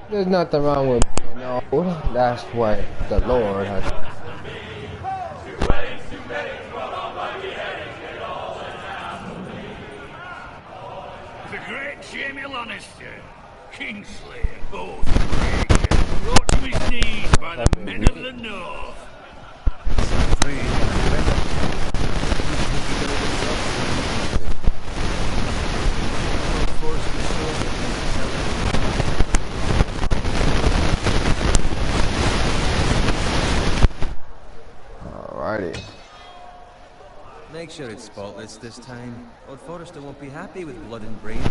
There's nothing wrong with being old. That's what the Lord has. The great Jamie Lannister, Kingslayer, Oathbreaker, brought to his knees by the men of the North. Alrighty. Make sure it's spotless this time. Lord Forrester won't be happy with blood and brains.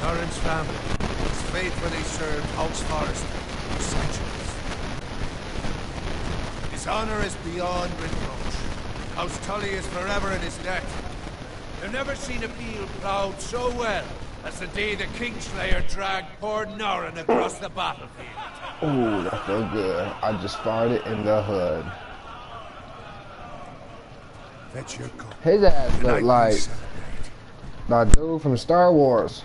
Norrin's family has faithfully served House Forrester for centuries. His honor is beyond reproach. House Tully is forever in his debt. I've never seen a Peel proud so well as the day the Kingslayer dragged poor Norrin across the battlefield. Ooh, that felt good. I just fired it in the hood. Fetch your coat. His ass looked like that dude from Star Wars.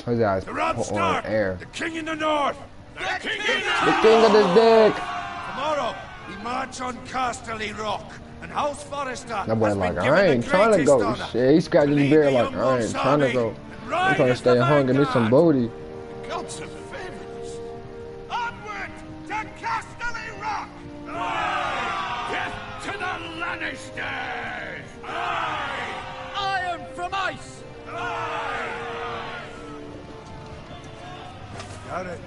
His ass on air. The king in the north! The king in The king of the dick! Tomorrow, we march on Casterly Rock, and House Forrester That boy has like, been I given ain't the trying to greatest go. honor. Shit, he's scratching his beard like, I ain't trying to go. I'm trying to stay hung and do some booty. Gods of favors. Onward to Casterly Rock! Death to the Lannisters! Iron from ice! Got it.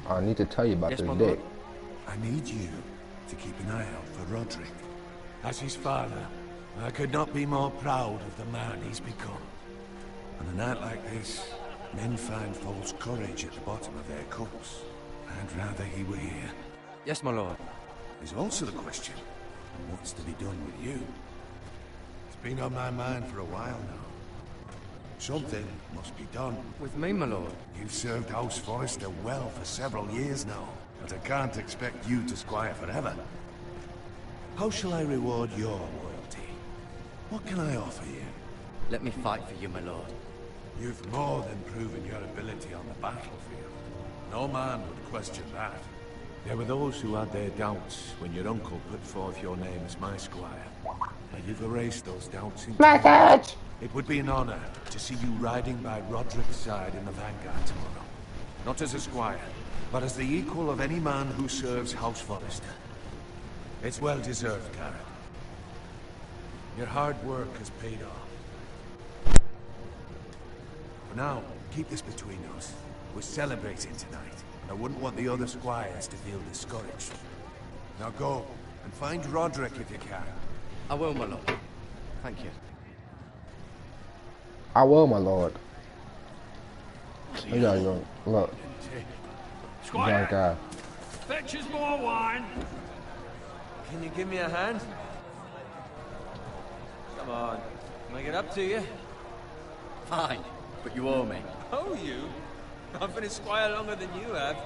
I need to tell you about Yes, this my dick. lord. I need you to keep an eye out for Roderick. As his father, I could not be more proud of the man he's become. On a night like this, men find false courage at the bottom of their cups. I'd rather he were here. Yes, my lord. There's also the question of what's to be done with you. It's been on my mind for a while now. Something must be done. With me, my lord. You've served House Forrester well for several years now, but I can't expect you to squire forever. How shall I reward your loyalty? What can I offer you? Let me fight for you, my lord. You've more than proven your ability on the battlefield. No man would question that. There were those who had their doubts when your uncle put forth your name as my squire. But you've erased those doubts in Message! It would be an honor to see you riding by Roderick's side in the vanguard tomorrow. Not as a squire, but as the equal of any man who serves House Forrester. It's well deserved, Garrett. Your hard work has paid off. For now, keep this between us. We're celebrating tonight, and I wouldn't want the other squires to feel discouraged. Now go, and find Roderick if you can. I will, my lord. Thank you. I will, my lord. Look at you. Look. Squire, Guy. fetch us more wine. Can you give me a hand? Come on. Can I get up to you? Fine, but you owe me. Oh, you? I've been a squire longer than you have.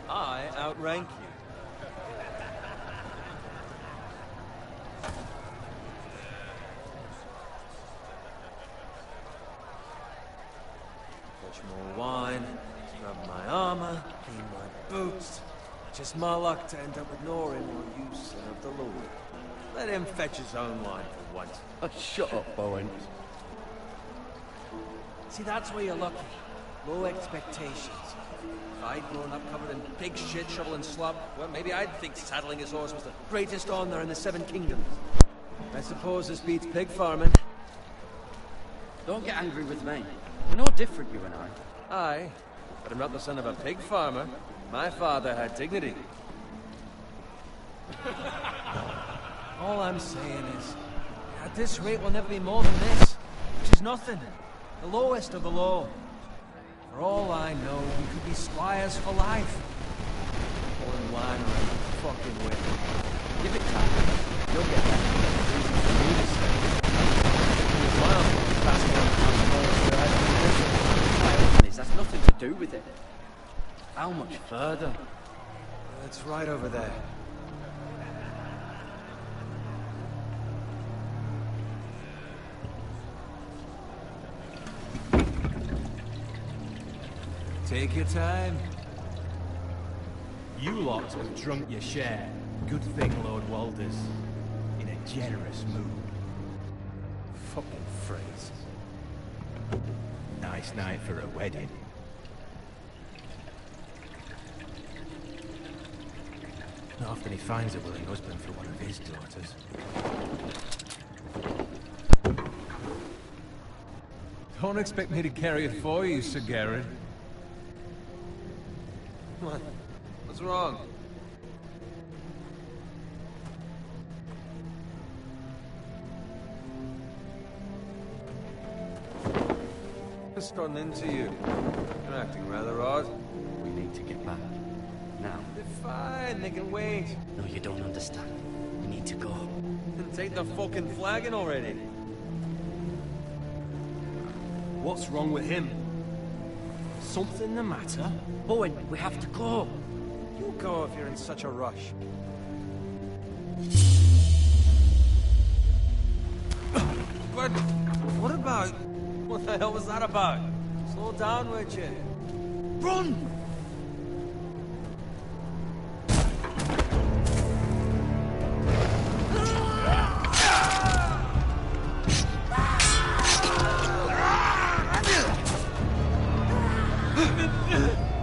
I outrank you. Fetch more wine, scrub my armor, clean my boots. Just my luck to end up with Norin while you serve the Lord. Let him fetch his own wine for once. Oh, shut up, Bowen. See, that's where you're lucky. Low expectations. If I'd grown up covered in pig shit, shovel and slop, well, maybe I'd think saddling his horse was the greatest honor in the Seven Kingdoms. I suppose this beats pig farming. Don't get angry with me. We're no different, you and I. Aye, but I'm not the son of a pig farmer. My father had dignity. All I'm saying is, at this rate we'll never be more than this, which is nothing. The lowest of the low. For all I know, we could be squires for life. Pouring wine around the fucking way. Give it time. You'll get that. That's nothing to do with it. How much further? It's right over there. Take your time. You lot have drunk your share. Good thing Lord Walder's in a generous mood. Fucking phrase. Nice night for a wedding. Not often he finds a willing husband for one of his daughters. Don't expect me to carry it for you, Sir Garrett. What? What's wrong? What's gotten into you? You're acting rather odd. We need to get back. Now. They're fine, they can wait. No, you don't understand. We need to go. Then take the fucking flagon already. What's wrong with him? Something the matter? Bowen, we have to go. You go if you're in such a rush. But what about... What the hell was that about? Slow down, would you? Run!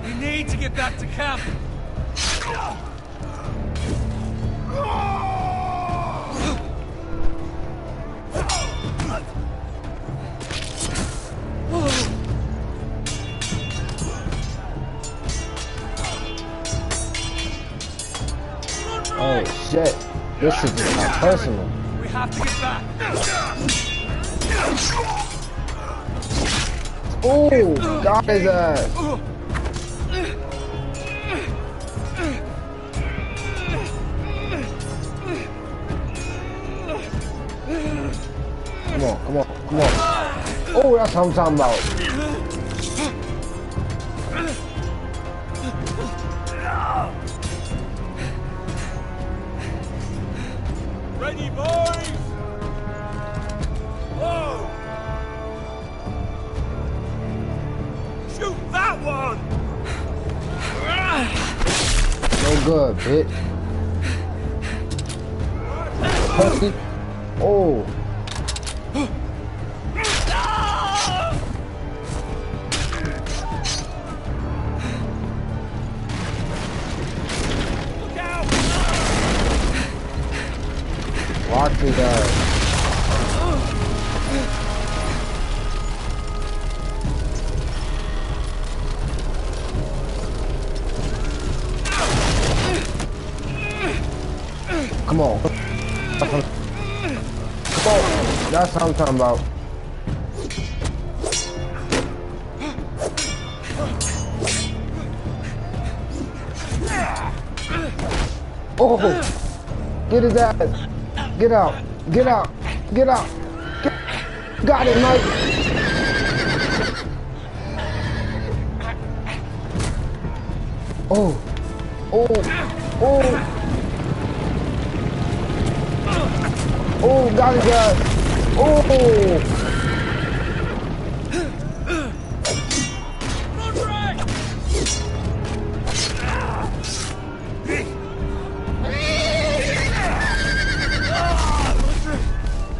We need to get back to camp. Oh shit. This shit just got personal. We have to get back. Oh, got his ass. Come on, come on, come on. Oh, that's what I'm talking about. Ready, boys! Whoa! Shoot that one! No good, bitch. Pussy. Oh. Watch me, guys. Come on. Come on. That's what I'm talking about. Oh! Get his ass! Get out! Get out! Get out! Got it, Mike! Oh. Oh. Oh. Oh, got it, guys. Oh.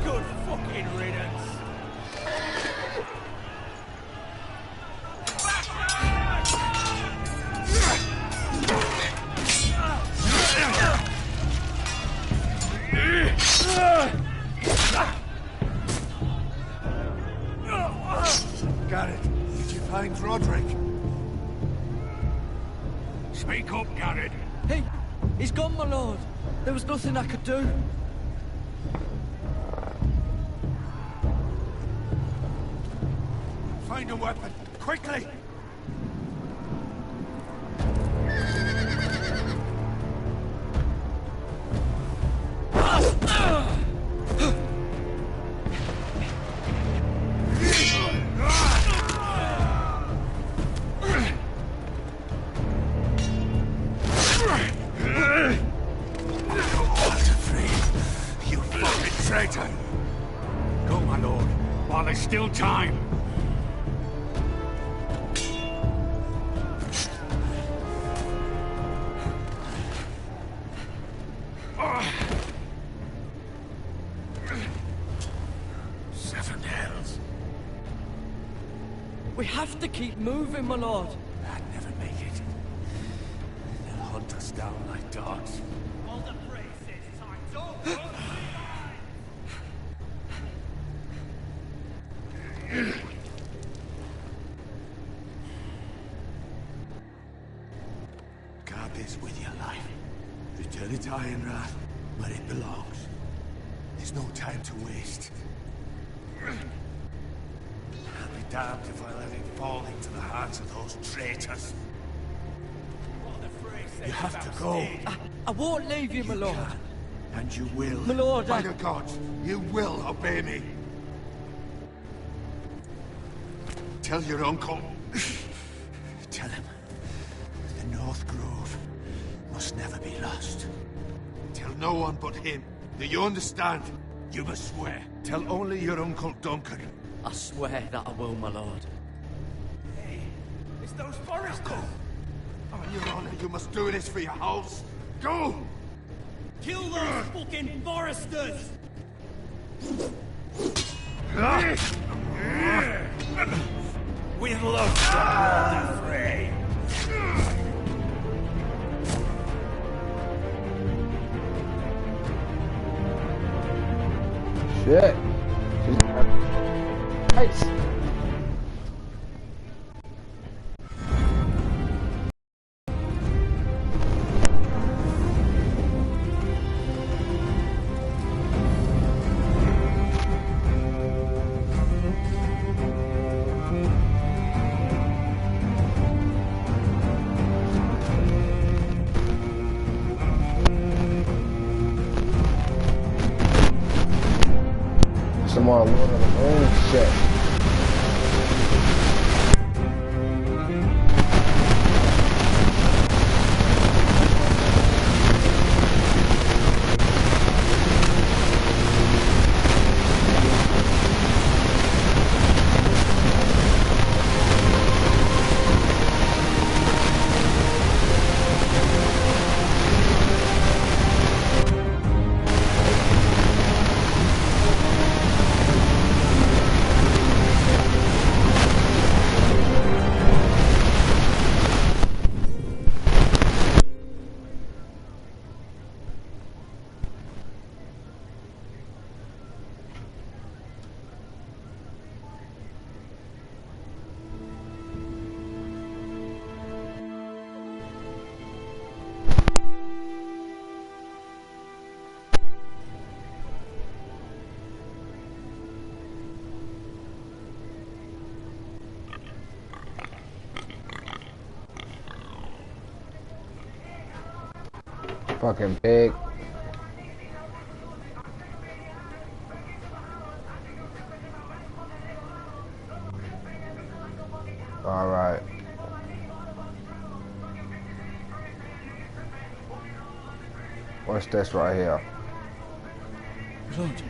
Good fucking riddance. Garrett, did you find Roderick? Speak up, Garrett. Hey, he's gone, my lord. There was nothing I could do. Find a weapon, quickly! You fucking traitor! Go, my lord, while there's still time. Seven hells. We have to keep moving, my lord. I'd never make it. They'll hunt us down like dogs. Guard this with your life. Return it to Ironrath, where it belongs. There's no time to waste. I'll be damned if I let it fall into the hands of those traitors. You have to go. I won't leave you, my lord. And you will. My lord, By the gods, you will obey me. Tell your uncle. Tell him the North Grove must never be lost. Tell no one but him. Do you understand? You must swear. Tell only your Uncle Duncan. I swear that I will, my lord. It's those foresters. On your honor, you must do this for your house. Go! Kill those fucking foresters. With love, the fray. Shit. Nice. Some more Lord of the Rings shit. Fucking pig. Alright. What's this right here? Blood.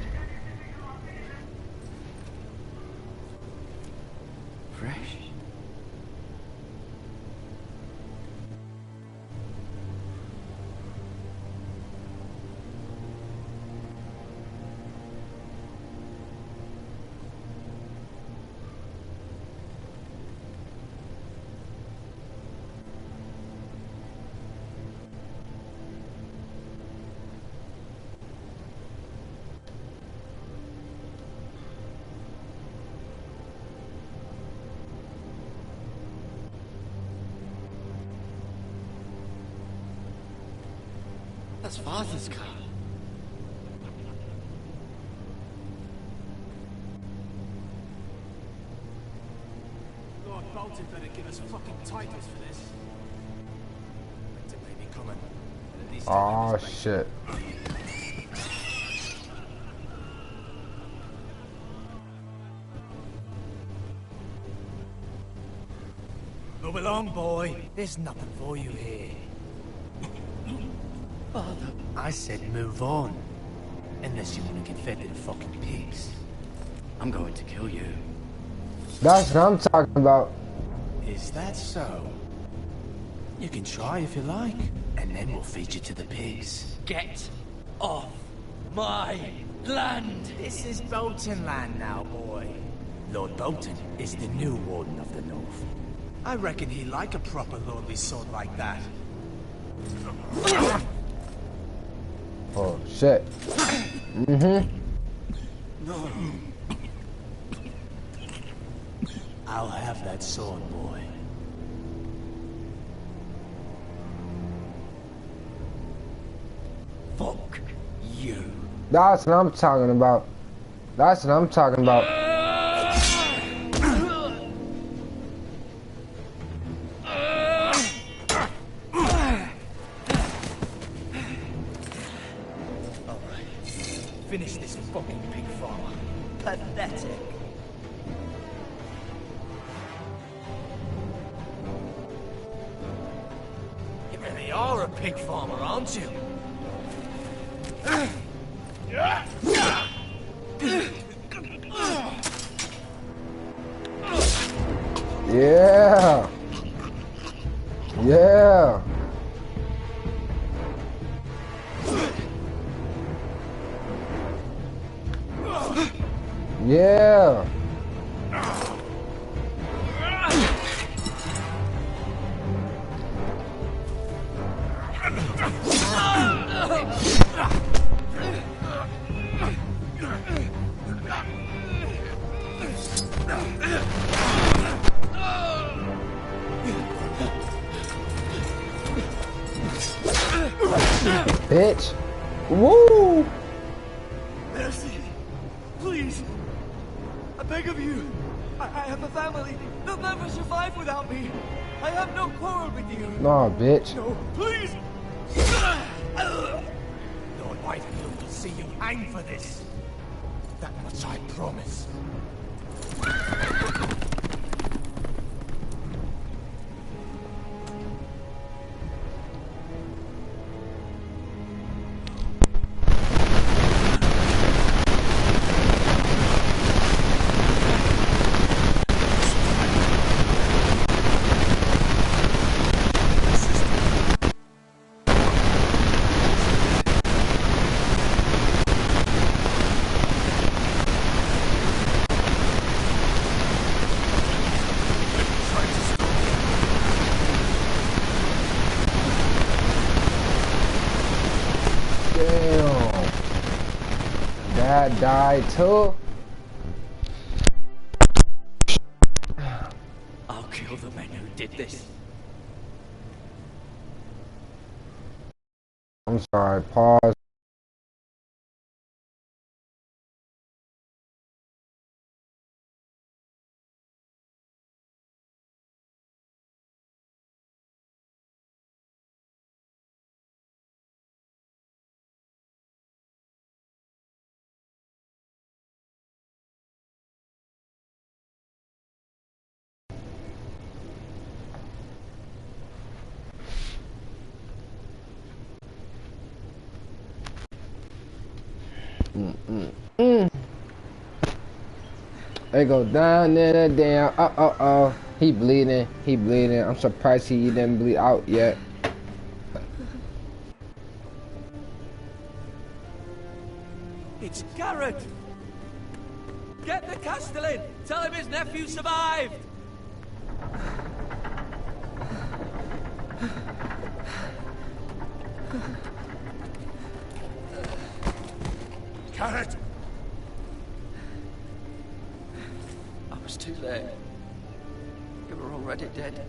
Fresh. That's Father's car. Lord Bolton better give us fucking titles for this. Wait till they be coming. At least Oh shit. move along, boy. There's nothing for you here. Father. I said move on. Unless you want to get fed to the fucking pigs. I'm going to kill you. That's what I'm talking about. Is that so? You can try if you like, and then we'll feed you to the pigs. Get off my land! This is Bolton land now, boy. Lord Bolton is the new Warden of the North. I reckon he'd like a proper lordly sword like that. Oh shit. No. I'll have that sword, boy. Fuck you. That's what I'm talking about. That's what I'm talking about. Finish this fucking pig farmer. Pathetic. You really are a pig farmer, aren't you? Yeah. Yeah. Yeah. Bitch. Woo! Mercy! Please! I beg of you! I have a family! They'll never survive without me! I have no quarrel with you! Nah, bitch. No, please! Lord Whitefield will see you hang for this. That much I promise. Damn. Dad died too. I'll kill the men who did this. I'm sorry. Pause. They go down there, down. Oh. He bleeding. He bleeding. I'm surprised he didn't bleed out yet. It's Garrett! Get the Castellan! Tell him his nephew survived! Garrett! I was too late. You were already dead.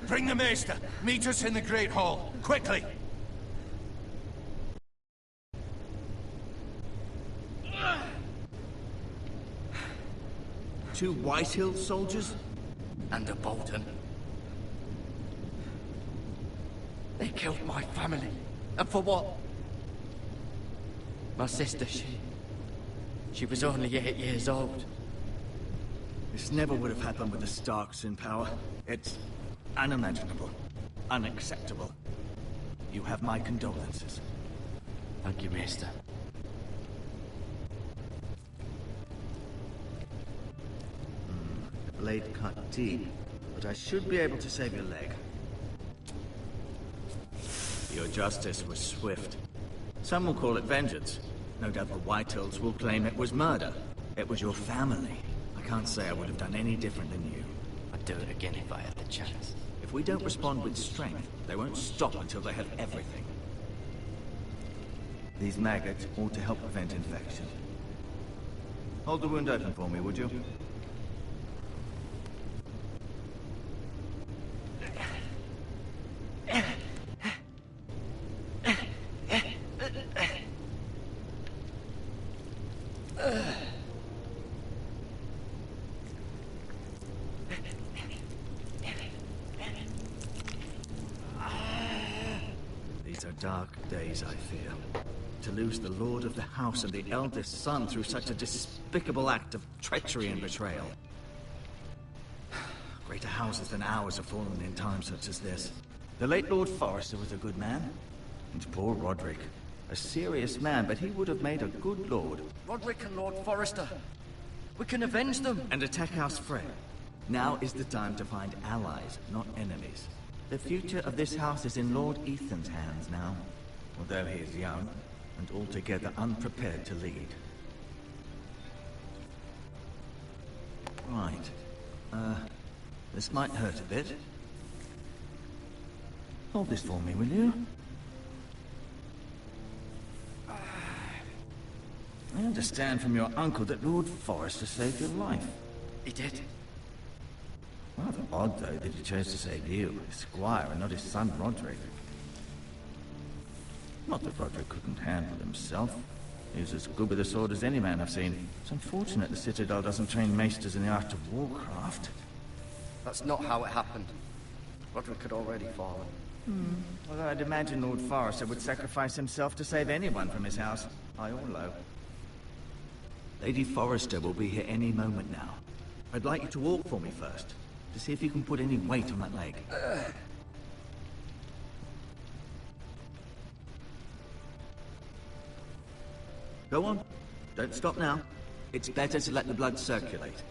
Bring the Maester! Meet us in the Great Hall! Quickly! Two Whitehill soldiers? And a Bolton. They killed my family. And for what? My sister, she was only 8 years old. This never would have happened with the Starks in power. It's unimaginable. Unacceptable. You have my condolences. Thank you, Maester. Blade cut deep, but I should be able to save your leg. Your justice was swift. Some will call it vengeance. No doubt the Whitehills will claim it was murder. It was your family. I can't say I would have done any different than you. I'd do it again if I had the chance. If we don't respond with strength, they won't stop until they have everything. These maggots ought to help prevent infection. Hold the wound open for me, would you? These are dark days, I fear. To lose the lord of the house and the eldest son through such a despicable act of treachery and betrayal. Greater houses than ours have fallen in times such as this. The late Lord Forrester was a good man. And poor Roderick. A serious man, but he would have made a good lord. Roderick and Lord Forrester. We can avenge them. And attack House Frey. Now is the time to find allies, not enemies. The future of this house is in Lord Ethan's hands now. Although he is young, and altogether unprepared to lead. Right. This might hurt a bit. Hold this for me, will you? I understand from your uncle that Lord Forrester saved your life. He did. Rather odd, though, that he chose to save you, his squire, and not his son Roderick. Not that Roderick couldn't handle himself. He was as good with a sword as any man I've seen. It's unfortunate the Citadel doesn't train maesters in the art of warcraft. That's not how it happened. Roderick had already fallen. Although I'd imagine Lord Forrester would sacrifice himself to save anyone from his house, high or low. Lady Forrester will be here any moment now. I'd like you to walk for me first, to see if you can put any weight on that leg. Go on. Don't stop now. It's better to let the blood circulate.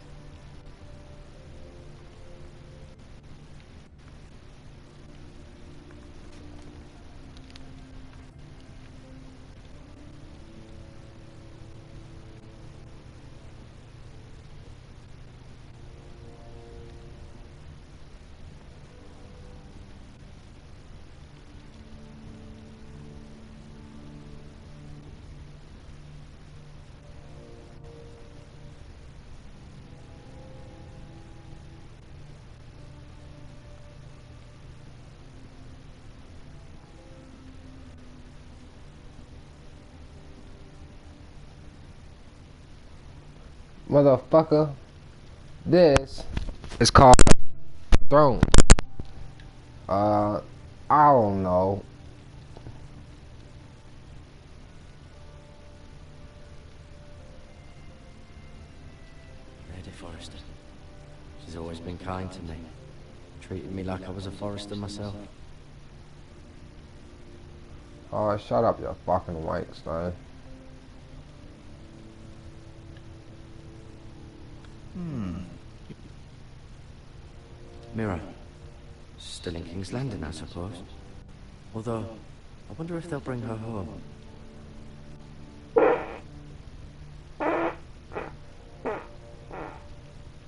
Motherfucker, this is called Throne. I don't know. Lady Forrester. She's always been kind to me. Treated me like I was a Forrester myself. Oh, shut up, you fucking Weinstein. Mira. Still in King's Landing, I suppose. Although, I wonder if they'll bring her home.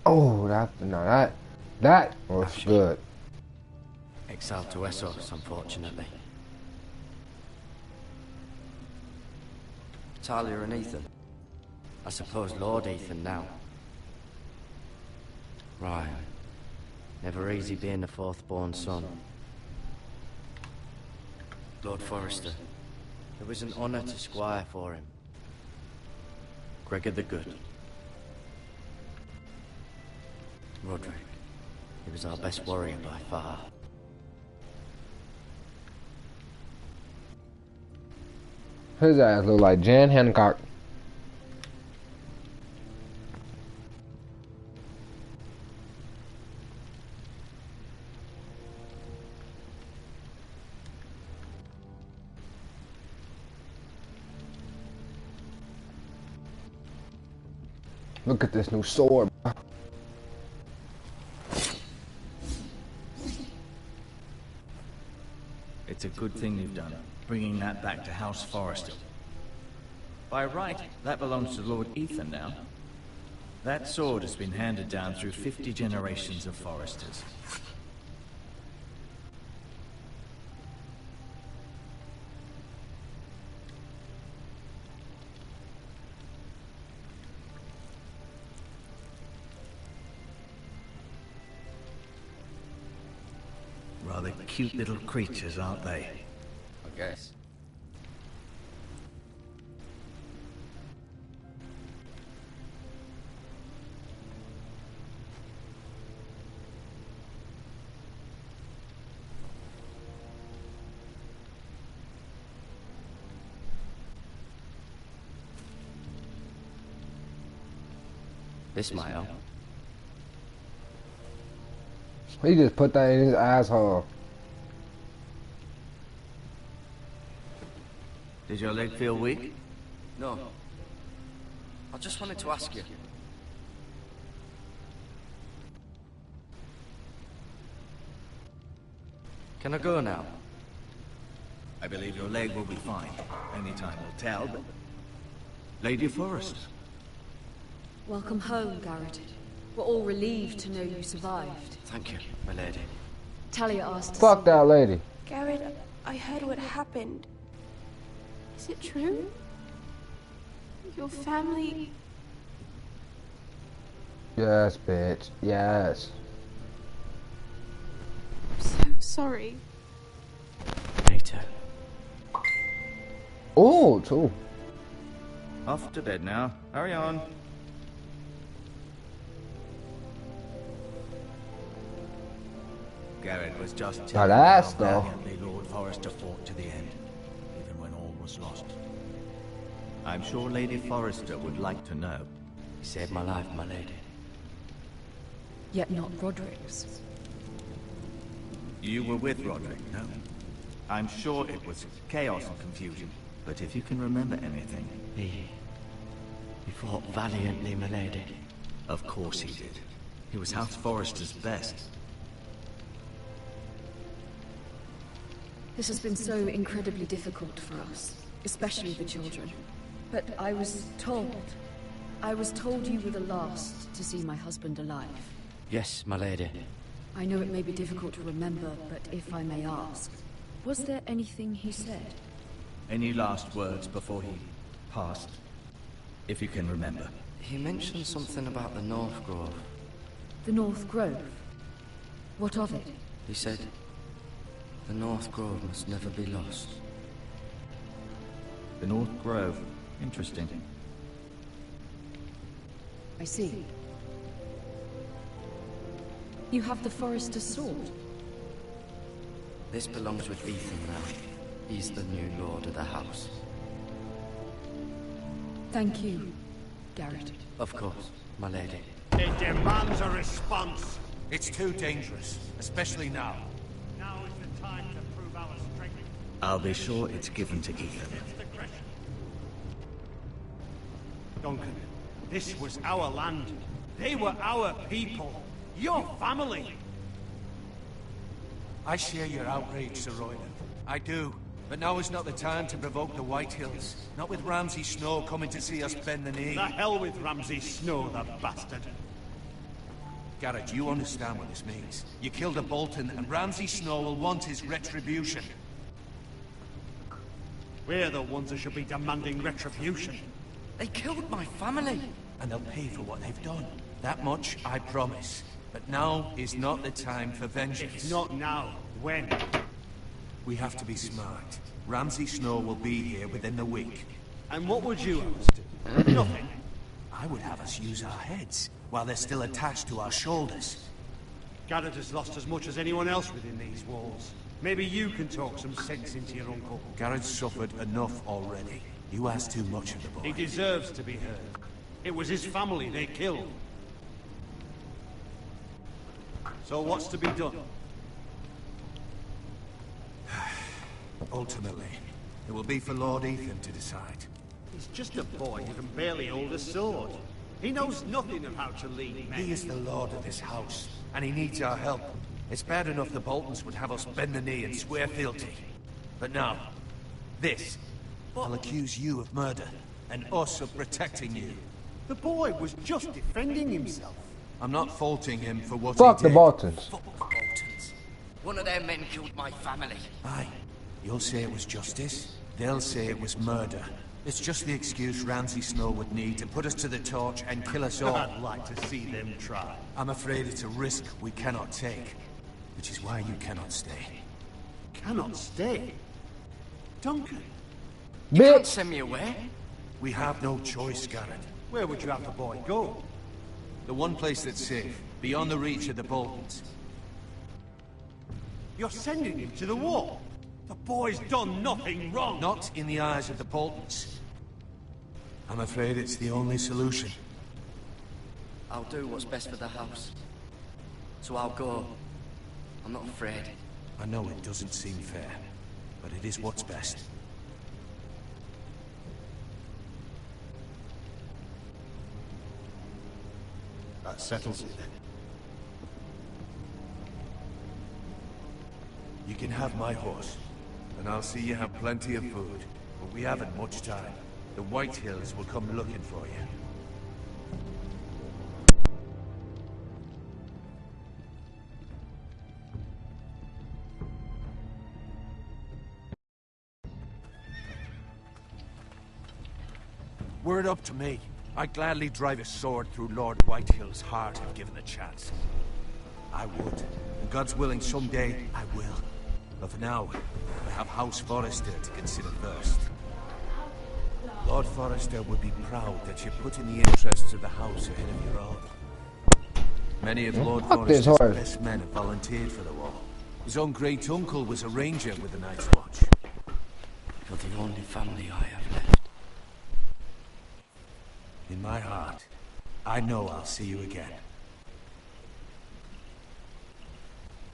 Oh, that was good. Exiled to Essos, unfortunately. Talia and Ethan. I suppose Lord Ethan now. Right. Never easy being the fourth-born son. Lord Forrester. It was an honor to squire for him. Gregor the Good. Roderick. He was our best warrior by far. His ass look like Jan Hancock. Look at this new sword, bro. It's a good thing you've done, bringing that back to House Forrester. By right, that belongs to Lord Ethan now. That sword has been handed down through 50 generations of Forresters. Rather cute little creatures, aren't they? I guess. This might help. He just put that in his asshole. Did your leg feel weak? No. I just wanted to ask you. Can I go now? I believe your leg will be fine. Only time will tell, but... Lady Forrester. Welcome home, Garrett. We're all relieved to know you survived. Thank you, my lady. Talia asked to Fuck see that lady. Garrett, I heard what happened. Is it true? Your family... Yes, bitch. Yes. I'm so sorry. Later. Oh, too. Off to bed now. Hurry on. Garrett was just telling me that's how though. valiantly Lord Forrester fought to the end, even when all was lost. I'm sure Lady Forrester would like to know. You saved my life, my lady. Yet not Roderick's. You were with Roderick, no? I'm sure it was chaos and confusion, but if you can remember anything... He fought valiantly, my lady. Of course he did. He was House Forrester's best. This has been so incredibly difficult for us, especially the children. But I was told you were the last to see my husband alive. Yes, my lady. I know it may be difficult to remember, but if I may ask, was there anything he said? Any last words before he passed? If you can remember. He mentioned something about the North Grove. The North Grove? What of it? He said, the North Grove must never be lost. The North Grove. Interesting. I see. You have the Forrester's sword. This belongs with Ethan now. He's the new lord of the house. Thank you, Garrett. Of course, my lady. It demands a response. It's too dangerous, especially now. Now is the time to prove our strength. I'll be sure it's given to Ethan. Duncan, this was our land. They were our people. Your family. I share your outrage, Sir Royland. I do. But now is not the time to provoke the Whitehills. Not with Ramsay Snow coming to see us bend the knee. The hell with Ramsay Snow, the bastard. Garrett, you understand what this means. You killed a Bolton, and Ramsay Snow will want his retribution. We're the ones who should be demanding retribution. They killed my family. And they'll pay for what they've done. That much I promise. But now is not the time for vengeance. It's not now. When? We have to be smart. Ramsay Snow will be here within the week. And what would you have us do? Nothing. I would have us use our heads, while they're still attached to our shoulders. Garrett has lost as much as anyone else within these walls. Maybe you can talk some sense into your uncle. Garrett's suffered enough already. You ask too much of the boy. He deserves to be heard. It was his family they killed. So what's to be done? Ultimately, it will be for Lord Ethan to decide. He's just a boy who can barely hold a sword. He knows nothing of how to lead men. He is the lord of this house, and he needs our help. It's bad enough the Boltons would have us bend the knee and swear fealty. But now, this. I'll accuse you of murder, and us of protecting you. The boy was just defending himself. I'm not faulting him for what Fuck he the did. Boltons. Fuck the Boltons. One of their men killed my family. Aye. You'll say it was justice. They'll say it was murder. It's just the excuse Ramsay Snow would need to put us to the torch and kill us all. I'd like to see them try. I'm afraid it's a risk we cannot take. Which is why you cannot stay. Cannot stay. Duncan, You can't Bitch! send me away. We have no choice, Garrett. where would you have the boy go? The one place that's safe, beyond the reach of the Boltons. You're sending him to the war. The boy's done nothing wrong. Not in the eyes of the Boltons. I'm afraid it's the only solution. I'll do what's best for the house. So I'll go. I'm not afraid. I know it doesn't seem fair, but it is what's best. That settles it then. You can have my horse, and I'll see you have plenty of food. But we haven't much time. The Whitehills will come looking for you. Were it up to me, I'd gladly drive a sword through Lord Whitehill's heart if given the chance. I would. And God's willing, someday I will. But for now, I have House Forrester to consider first. Lord Forrester would be proud that you put in the interests of the house ahead of your own. Many of Lord Fuck this Forrester's horse. best men have volunteered for the war. His own great uncle was a ranger with the Night's Watch. You're the only family I have left. In my heart, I know I'll see you again.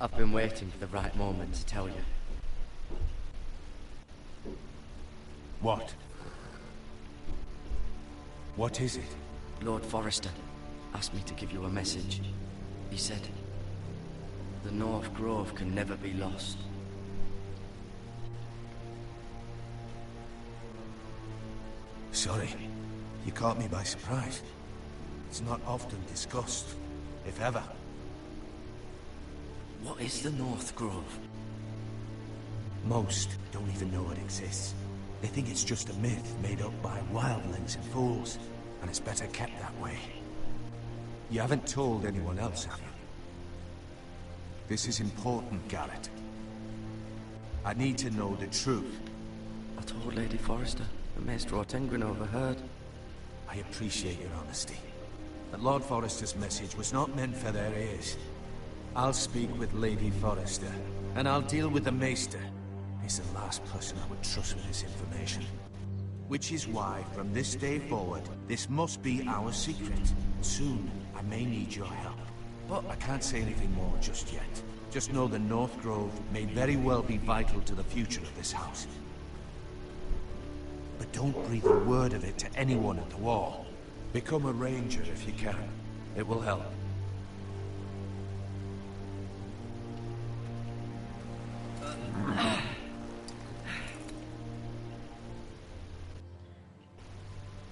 I've been waiting for the right moment to tell you. What? What is it? Lord Forrester asked me to give you a message. He said, the North Grove can never be lost. Sorry, you caught me by surprise. It's not often discussed, if ever. What is the North Grove? Most don't even know it exists. They think it's just a myth made up by wildlings and fools, and it's better kept that way. You haven't told anyone else, have you? This is important, Garrett. I need to know the truth. I told Lady Forrester, but Maester Ortengrin overheard. I appreciate your honesty. But Lord Forrester's message was not meant for their ears. I'll speak with Lady Forrester, and I'll deal with the Maester. He's the last person I would trust with this information. Which is why, from this day forward, this must be our secret. Soon, I may need your help. But I can't say anything more just yet. Just know the North Grove may very well be vital to the future of this house. But don't breathe a word of it to anyone at the wall. Become a ranger if you can. It will help.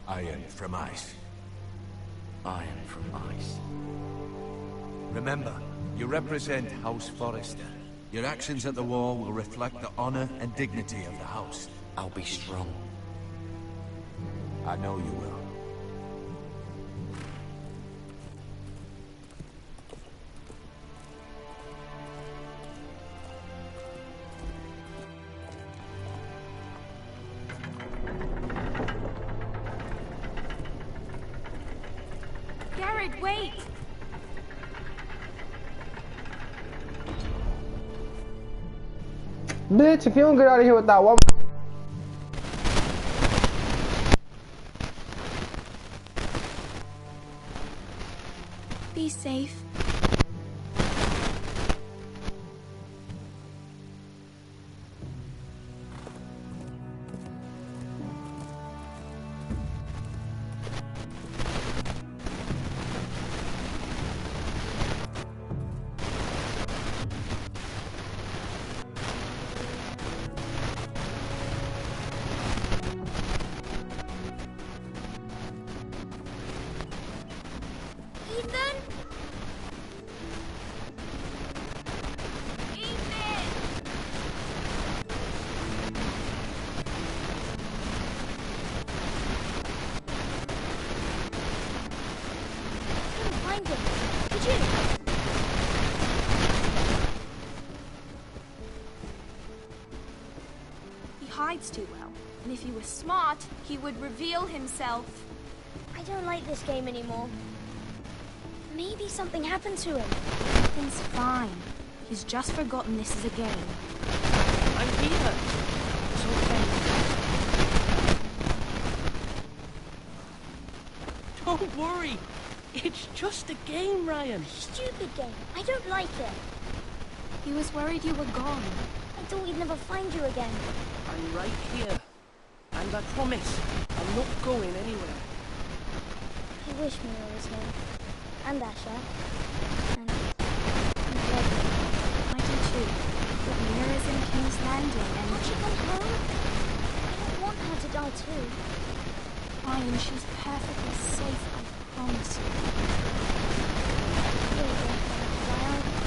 Iron from ice. Iron from ice. Remember, you represent House Forrester. Your actions at the war will reflect the honor and dignity of the house. I'll be strong. I know you will. Garrett, wait! Bitch, if you don't get out of here with that one. Be safe. Hides too well, and if he was smart, he would reveal himself. I don't like this game anymore. Maybe something happened to him. Ethan's fine. He's just forgotten this is a game. I'm here. It's okay. Don't worry. It's just a game, Ryan. Stupid game. I don't like it. He was worried you were gone. I thought we'd never find you again. I'm right here. And I promise, I'm not going anywhere. I wish Mira was here. And Asher. And Freddy. I do too. But Mira's in King's Landing and... Can't she come home? I don't want her to die too. Ryan, she's perfectly safe, I promise you. Really don't want her to die either.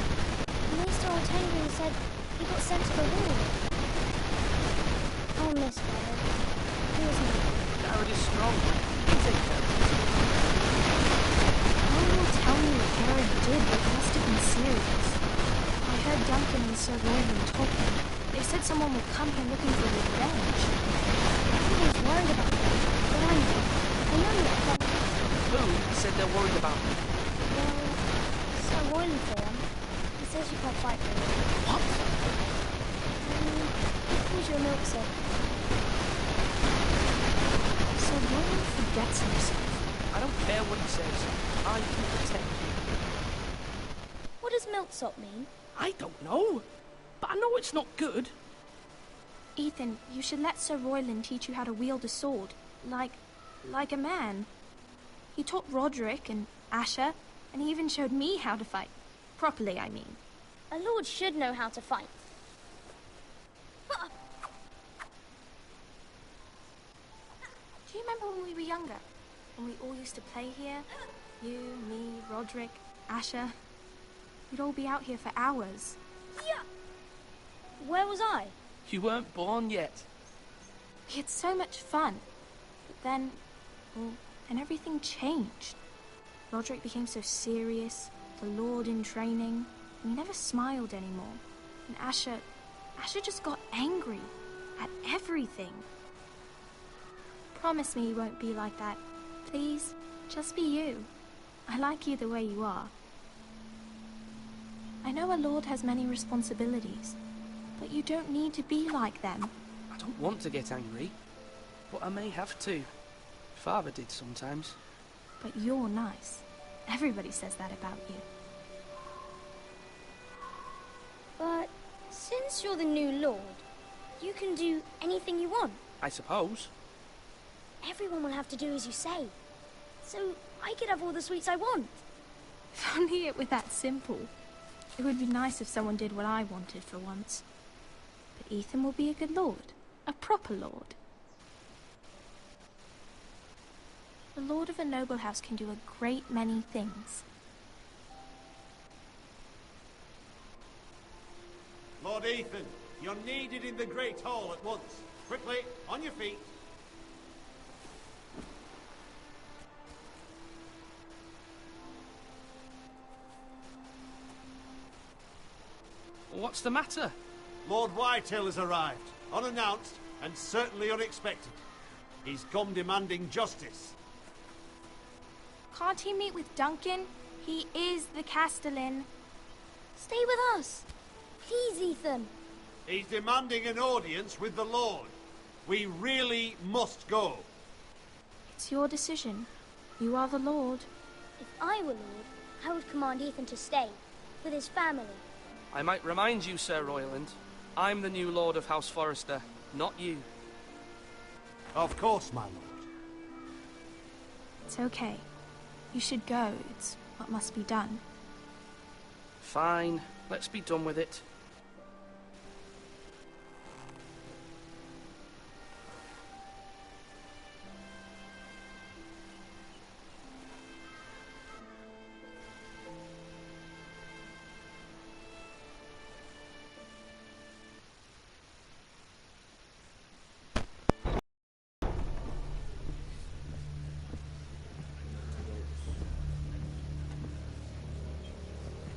Mr. Ortega said he got sent to the wall. I'll miss Garrett. He was me. Garrett is strong. You take care of him. No one will tell me what Garrett did, but it must have been serious. I heard Duncan and Sir Roland talking. They said someone would come here looking for revenge. Everyone's worried about me. But I know. I know that. Who said they're worried about me? Well, Sir Roland for one. He says you can't fight for him. What? He calls you a milksop. Sir Roland forgets himself. I don't care what he says. I can protect you. What does milksop mean? I don't know. But I know it's not good. Ethan, you should let Sir Roland teach you how to wield a sword. Like a man. He taught Roderick and Asher, and he even showed me how to fight. Properly, I mean. A lord should know how to fight. Do you remember when we were younger? When we all used to play here? You, me, Roderick, Asher. We'd all be out here for hours. Yeah. Where was I? You weren't born yet. We had so much fun. But then, well, then everything changed. Roderick became so serious, the Lord in training, and he never smiled anymore. And Asher just got angry at everything. Promise me you won't be like that. Please, just be you. I like you the way you are. I know a lord has many responsibilities, but you don't need to be like them. I don't want to get angry, but I may have to. Father did sometimes. But you're nice. Everybody says that about you. But since you're the new lord, you can do anything you want. I suppose. Everyone will have to do as you say. So I could have all the sweets I want. If only it were that simple. It would be nice if someone did what I wanted for once. But Ethan will be a good lord. A proper lord. The lord of a noble house can do a great many things. Lord Ethan, you're needed in the Great Hall at once. Quickly, on your feet. What's the matter? Lord Whitehill has arrived, unannounced and certainly unexpected. He's come demanding justice. Can't he meet with Duncan? He is the Castellan. Stay with us. Please, Ethan. He's demanding an audience with the Lord. We really must go. It's your decision. You are the Lord. If I were Lord, I would command Ethan to stay, with his family. I might remind you, Sir Royland, I'm the new Lord of House Forrester, not you. Of course, my lord. It's okay. You should go. It's what must be done. Fine, let's be done with it.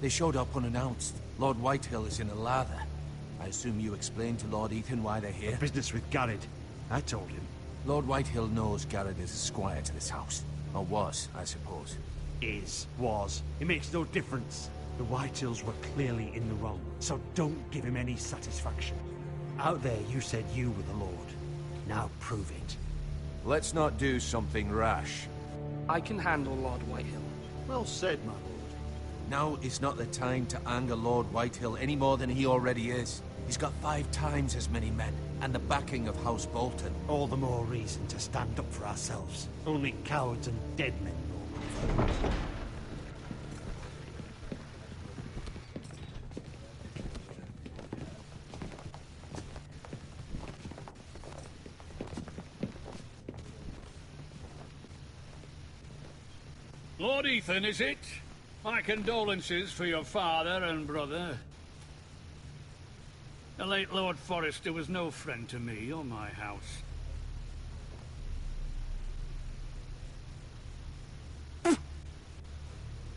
They showed up unannounced. Lord Whitehill is in a lather. I assume you explained to Lord Ethan why they're here? Business with Garrett. I told him. Lord Whitehill knows Garrett is a squire to this house. Or was, I suppose. Was. It makes no difference. The Whitehills were clearly in the wrong, so don't give him any satisfaction. Out there you said you were the Lord. Now prove it. Let's not do something rash. I can handle Lord Whitehill. Well said, my lord. Now is not the time to anger Lord Whitehill any more than he already is. He's got 5 times as many men, and the backing of House Bolton. All the more reason to stand up for ourselves. Only cowards and dead men know our foes. Lord Ethan, is it? My condolences for your father and brother. The late Lord Forrester was no friend to me or my house.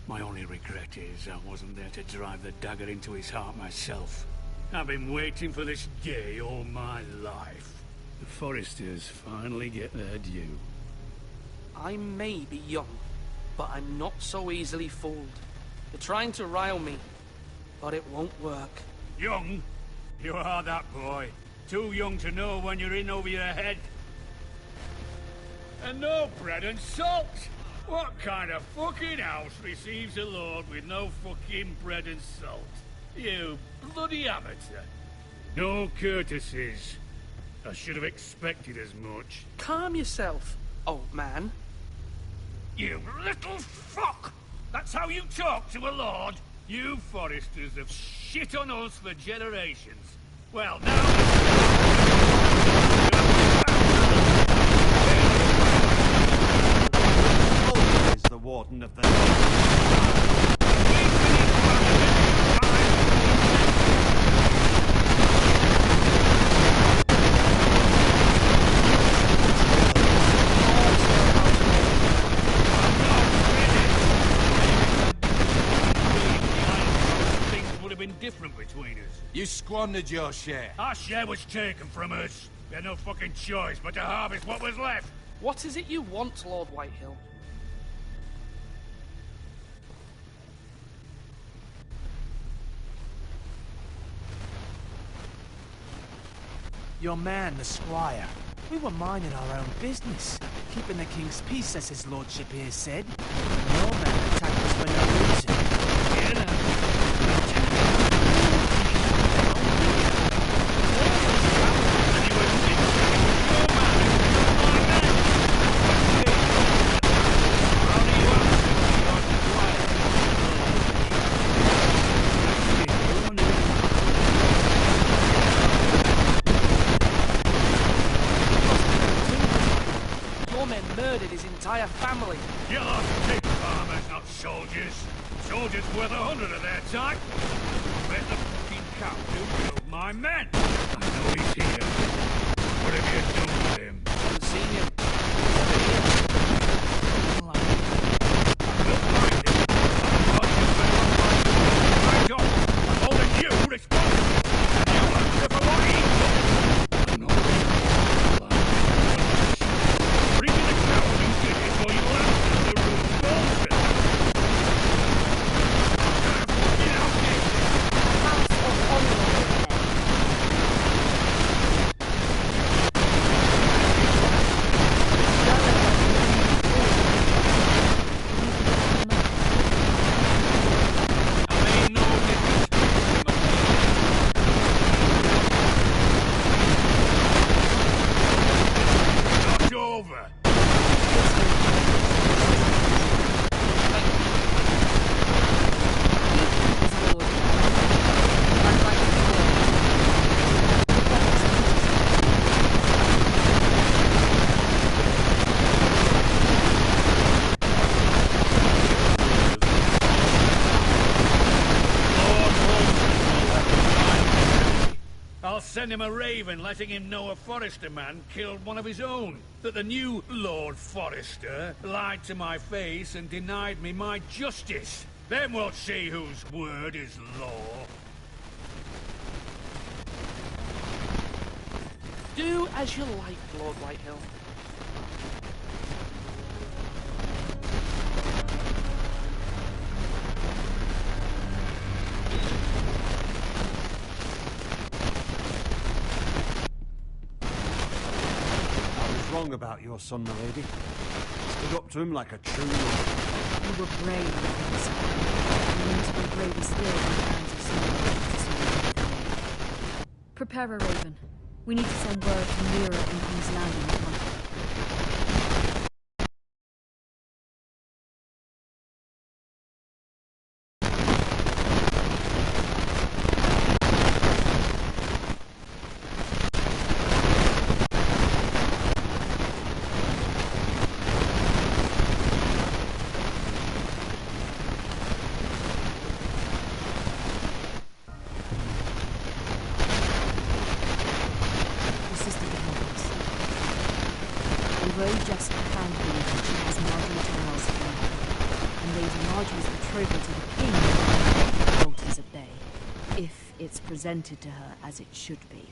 My only regret is I wasn't there to drive the dagger into his heart myself. I've been waiting for this day all my life. The Forresters finally get their due. I may be young, but I'm not so easily fooled. You're trying to rile me, but it won't work. Young? You are that boy. Too young to know when you're in over your head. And no bread and salt! What kind of fucking house receives a lord with no fucking bread and salt? You bloody amateur. No courtesies. I should have expected as much. Calm yourself, old man. You little fuck! That's how you talk to a lord? You Forresters have shit on us for generations. Well, Is the warden of the... different between us. You squandered your share. Our share was taken from us. We had no fucking choice but to harvest what was left. What is it you want, Lord Whitehill? Your man, the squire. We were minding our own business, keeping the king's peace, as his lordship here said. Your man attacked us for no reason. entire family. You lost pig farmers, not soldiers. Soldiers worth 100 of their time. I bet the fucking captain killed my men. I know he's here. What have you done with him? I haven't seen him. We'll find him. My job. I'm holding you responsible. You answer for what he did. I know. Bring in the coward who did it, or you'll answer the rules bullshit. Get out here. House of Honor. I mean, no disrespect to my Not over. I'll send him a raven letting him know a Forrester man killed one of his own. That the new Lord Forrester lied to my face and denied me my justice. Then we'll see whose word is law. Do as you like, Lord Whitehill. Wrong about your son, my lady. Stood up to him like a true lord. You were brave, Prince. You need to be braver still in the hands of someone. Prepare a raven. We need to send word to Mira and King's Landing at once. Although Jessica found me, she has Marjorie Tyrell's fame, and Lady Marjorie's betrothal to the king alters at bay, if it's presented to her as it should be.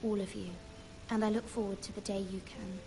All of you, and I look forward to the day you can.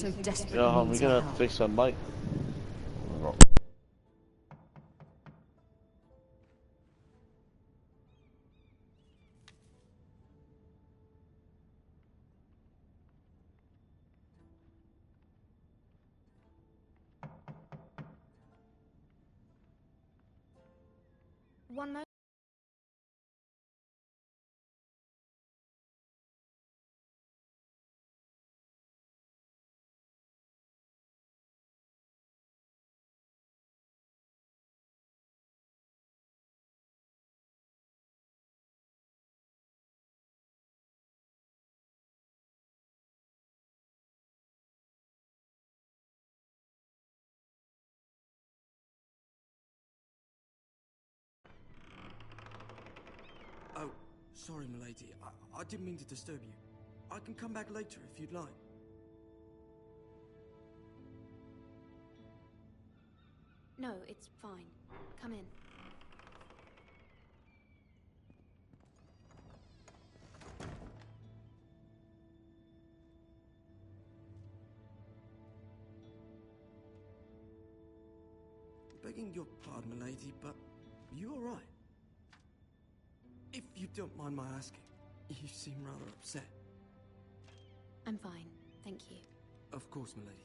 so desperately Yeah, we're needs gonna our have to help. fix that mic. One moment. Oh, sorry, milady. I didn't mean to disturb you. I can come back later if you'd like. No, it's fine. Come in. Begging your pardon, milady, but you all right? If you don't mind my asking, you seem rather upset. I'm fine, thank you. Of course, milady.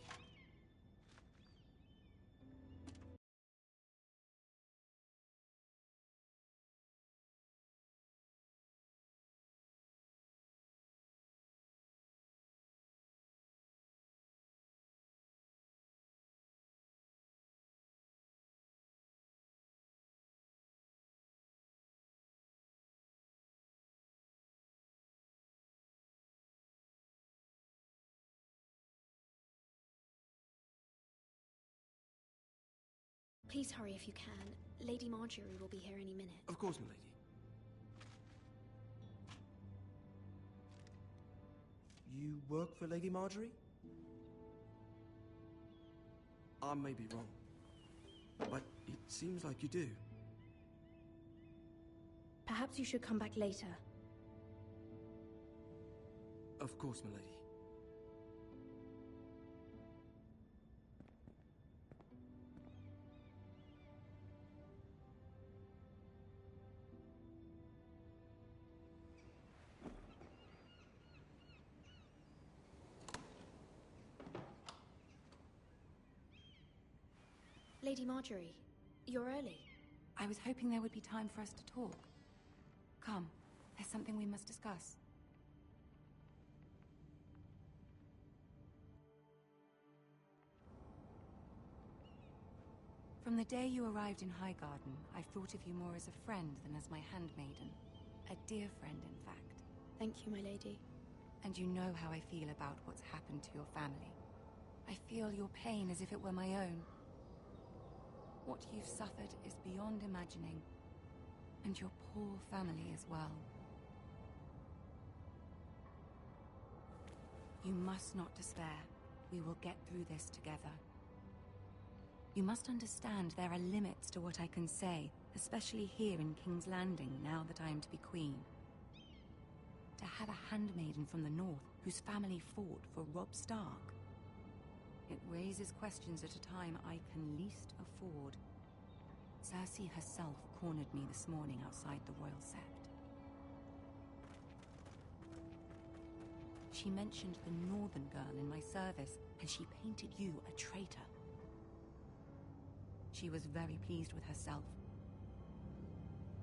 Please hurry if you can. Lady Marjorie will be here any minute. Of course, milady. You work for Lady Marjorie? I may be wrong, but it seems like you do. Perhaps you should come back later. Of course, milady. Lady Marjorie, you're early. I was hoping there would be time for us to talk. Come, there's something we must discuss. From the day you arrived in Highgarden, I've thought of you more as a friend than as my handmaiden. A dear friend, in fact. Thank you, my lady. And you know how I feel about what's happened to your family. I feel your pain as if it were my own. What you've suffered is beyond imagining. And your poor family as well. You must not despair. We will get through this together. You must understand there are limits to what I can say, especially here in King's Landing, now that I am to be queen. To have a handmaiden from the north whose family fought for Robb Stark. It raises questions at a time I can least afford. Cersei herself cornered me this morning outside the Royal Sept. She mentioned the northern girl in my service, and she painted you a traitor. She was very pleased with herself.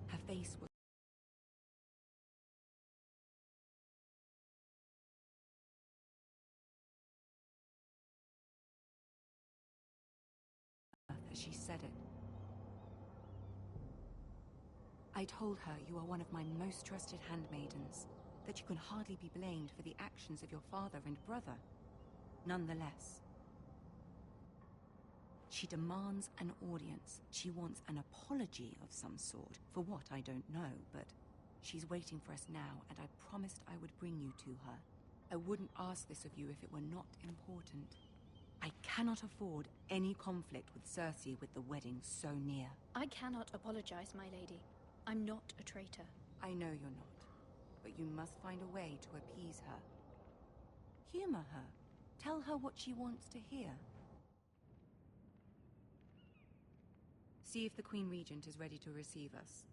Her face was as she said it. I told her you are one of my most trusted handmaidens, that you can hardly be blamed for the actions of your father and brother. Nonetheless, she demands an audience. She wants an apology of some sort, for what I don't know, but she's waiting for us now, and I promised I would bring you to her. I wouldn't ask this of you if it were not important. I cannot afford any conflict with Cersei with the wedding so near. I cannot apologize, my lady. I'm not a traitor. I know you're not, but you must find a way to appease her. Humor her. Tell her what she wants to hear. See if the Queen Regent is ready to receive us.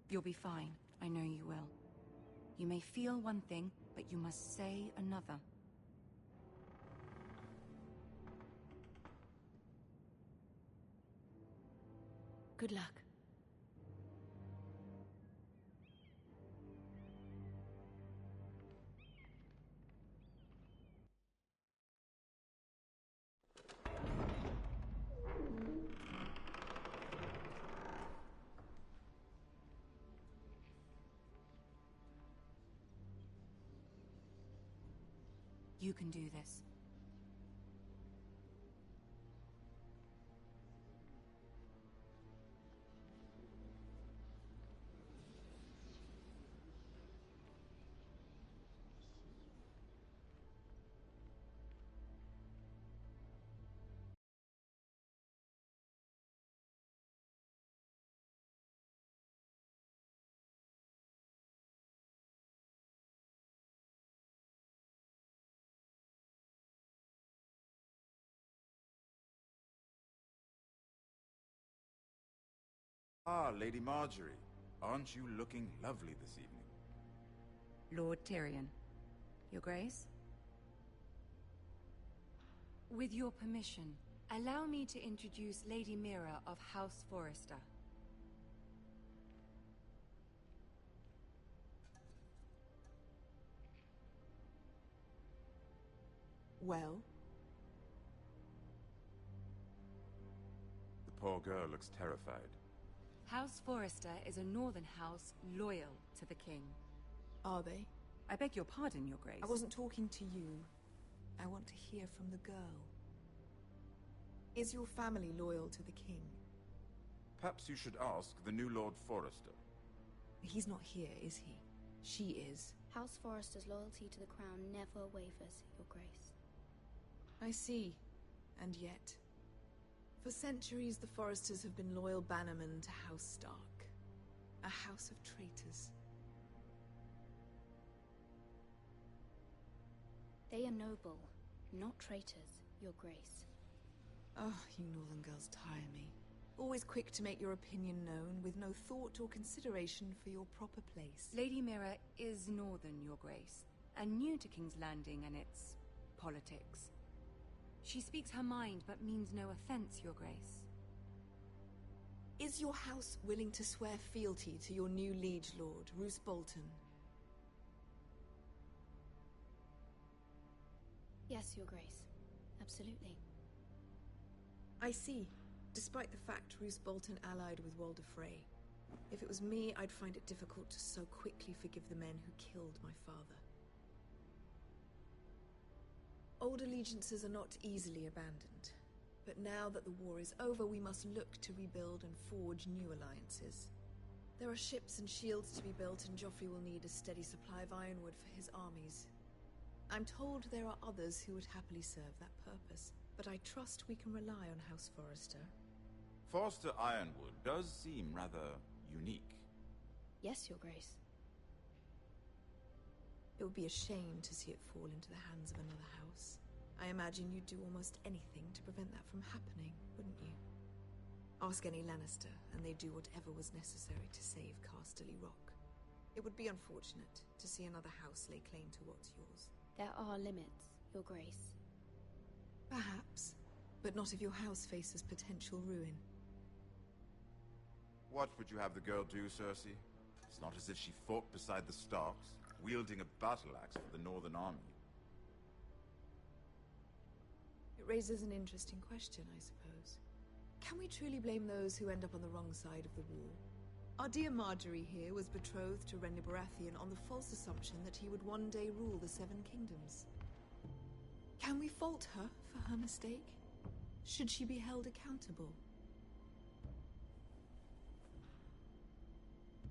You'll be fine. I know you will. You may feel one thing, but you must say another. Good luck. You can do this. Ah, Lady Marjorie. Aren't you looking lovely this evening? Lord Tyrion. Your Grace? With your permission, allow me to introduce Lady Mira of House Forrester. Well? The poor girl looks terrified. House Forrester is a northern house loyal to the king. Are they? I beg your pardon, Your Grace. I wasn't talking to you. I want to hear from the girl. Is your family loyal to the king? Perhaps you should ask the new Lord Forrester. He's not here, is he? She is. House Forrester's loyalty to the crown never wavers, Your Grace. I see. And yet... For centuries, the Forresters have been loyal bannermen to House Stark. A house of traitors. They are noble, not traitors, Your Grace. Oh, you northern girls tire me. Always quick to make your opinion known, with no thought or consideration for your proper place. Lady Mira is northern, Your Grace, and new to King's Landing and its politics. She speaks her mind, but means no offense, Your Grace. Is your house willing to swear fealty to your new liege lord, Roose Bolton? Yes, Your Grace. Absolutely. I see. Despite the fact Roose Bolton allied with Walder Frey. If it was me, I'd find it difficult to so quickly forgive the men who killed my father. Old allegiances are not easily abandoned. But now that the war is over, we must look to rebuild and forge new alliances. There are ships and shields to be built, and Joffrey will need a steady supply of ironwood for his armies. I'm told there are others who would happily serve that purpose, but I trust we can rely on House Forrester. Forrester Ironwood does seem rather unique. Yes, Your Grace. It would be a shame to see it fall into the hands of another house. I imagine you'd do almost anything to prevent that from happening, wouldn't you? Ask any Lannister, and they'd do whatever was necessary to save Casterly Rock. It would be unfortunate to see another house lay claim to what's yours. There are limits, Your Grace. Perhaps, but not if your house faces potential ruin. What would you have the girl do, Cersei? It's not as if she fought beside the Starks, wielding a battle axe for the Northern Army. It raises an interesting question, I suppose. Can we truly blame those who end up on the wrong side of the war? Our dear Marjorie here was betrothed to Renly Baratheon on the false assumption that he would one day rule the Seven Kingdoms. Can we fault her for her mistake? Should she be held accountable?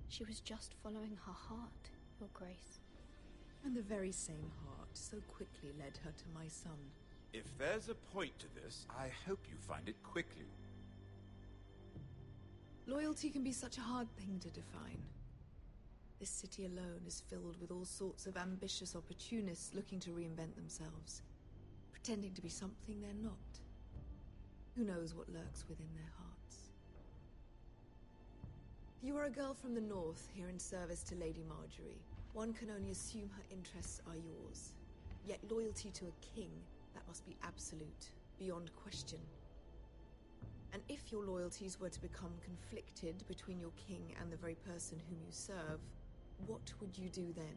She was just following her heart, Your Grace. And the very same heart so quickly led her to my son. If there's a point to this, I hope you find it quickly. Loyalty can be such a hard thing to define. This city alone is filled with all sorts of ambitious opportunists looking to reinvent themselves, pretending to be something they're not. Who knows what lurks within their hearts? You are a girl from the north, here in service to Lady Marjorie. One can only assume her interests are yours. Yet loyalty to a king, that must be absolute, beyond question. And if your loyalties were to become conflicted between your king and the very person whom you serve, what would you do then?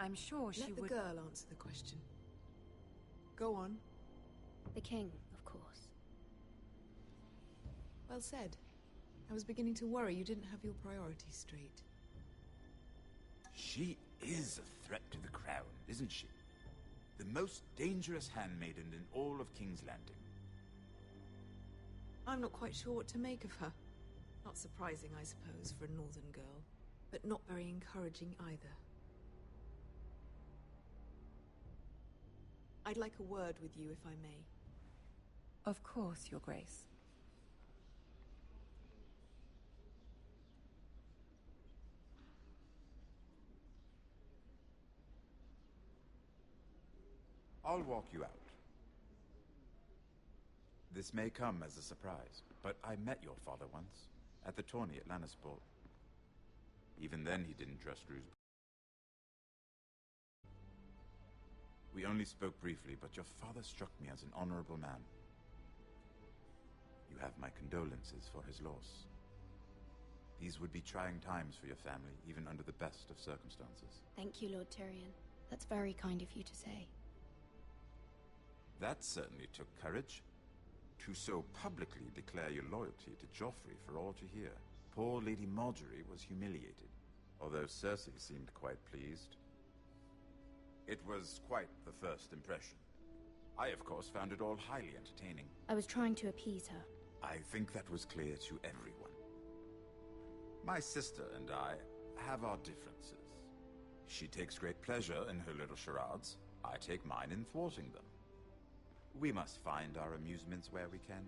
I'm sure she would... Let the girl answer the question. Go on. The king, of course. Well said. I was beginning to worry you didn't have your priorities straight. She is a threat to the crown, isn't she? The most dangerous handmaiden in all of King's Landing. I'm not quite sure what to make of her. Not surprising, I suppose, for a northern girl, but not very encouraging either. I'd like a word with you, if I may. Of course, Your Grace. I'll walk you out. This may come as a surprise, but I met your father once, at the tourney at Lannisport. Even then he didn't trust Roose. We only spoke briefly, but your father struck me as an honorable man. You have my condolences for his loss. These would be trying times for your family, even under the best of circumstances. Thank you, Lord Tyrion. That's very kind of you to say. That certainly took courage. To so publicly declare your loyalty to Joffrey for all to hear. Poor Lady Marjorie was humiliated, although Cersei seemed quite pleased. It was quite the first impression. I, of course, found it all highly entertaining. I was trying to appease her. I think that was clear to everyone. My sister and I have our differences. She takes great pleasure in her little charades. I take mine in thwarting them. We must find our amusements where we can.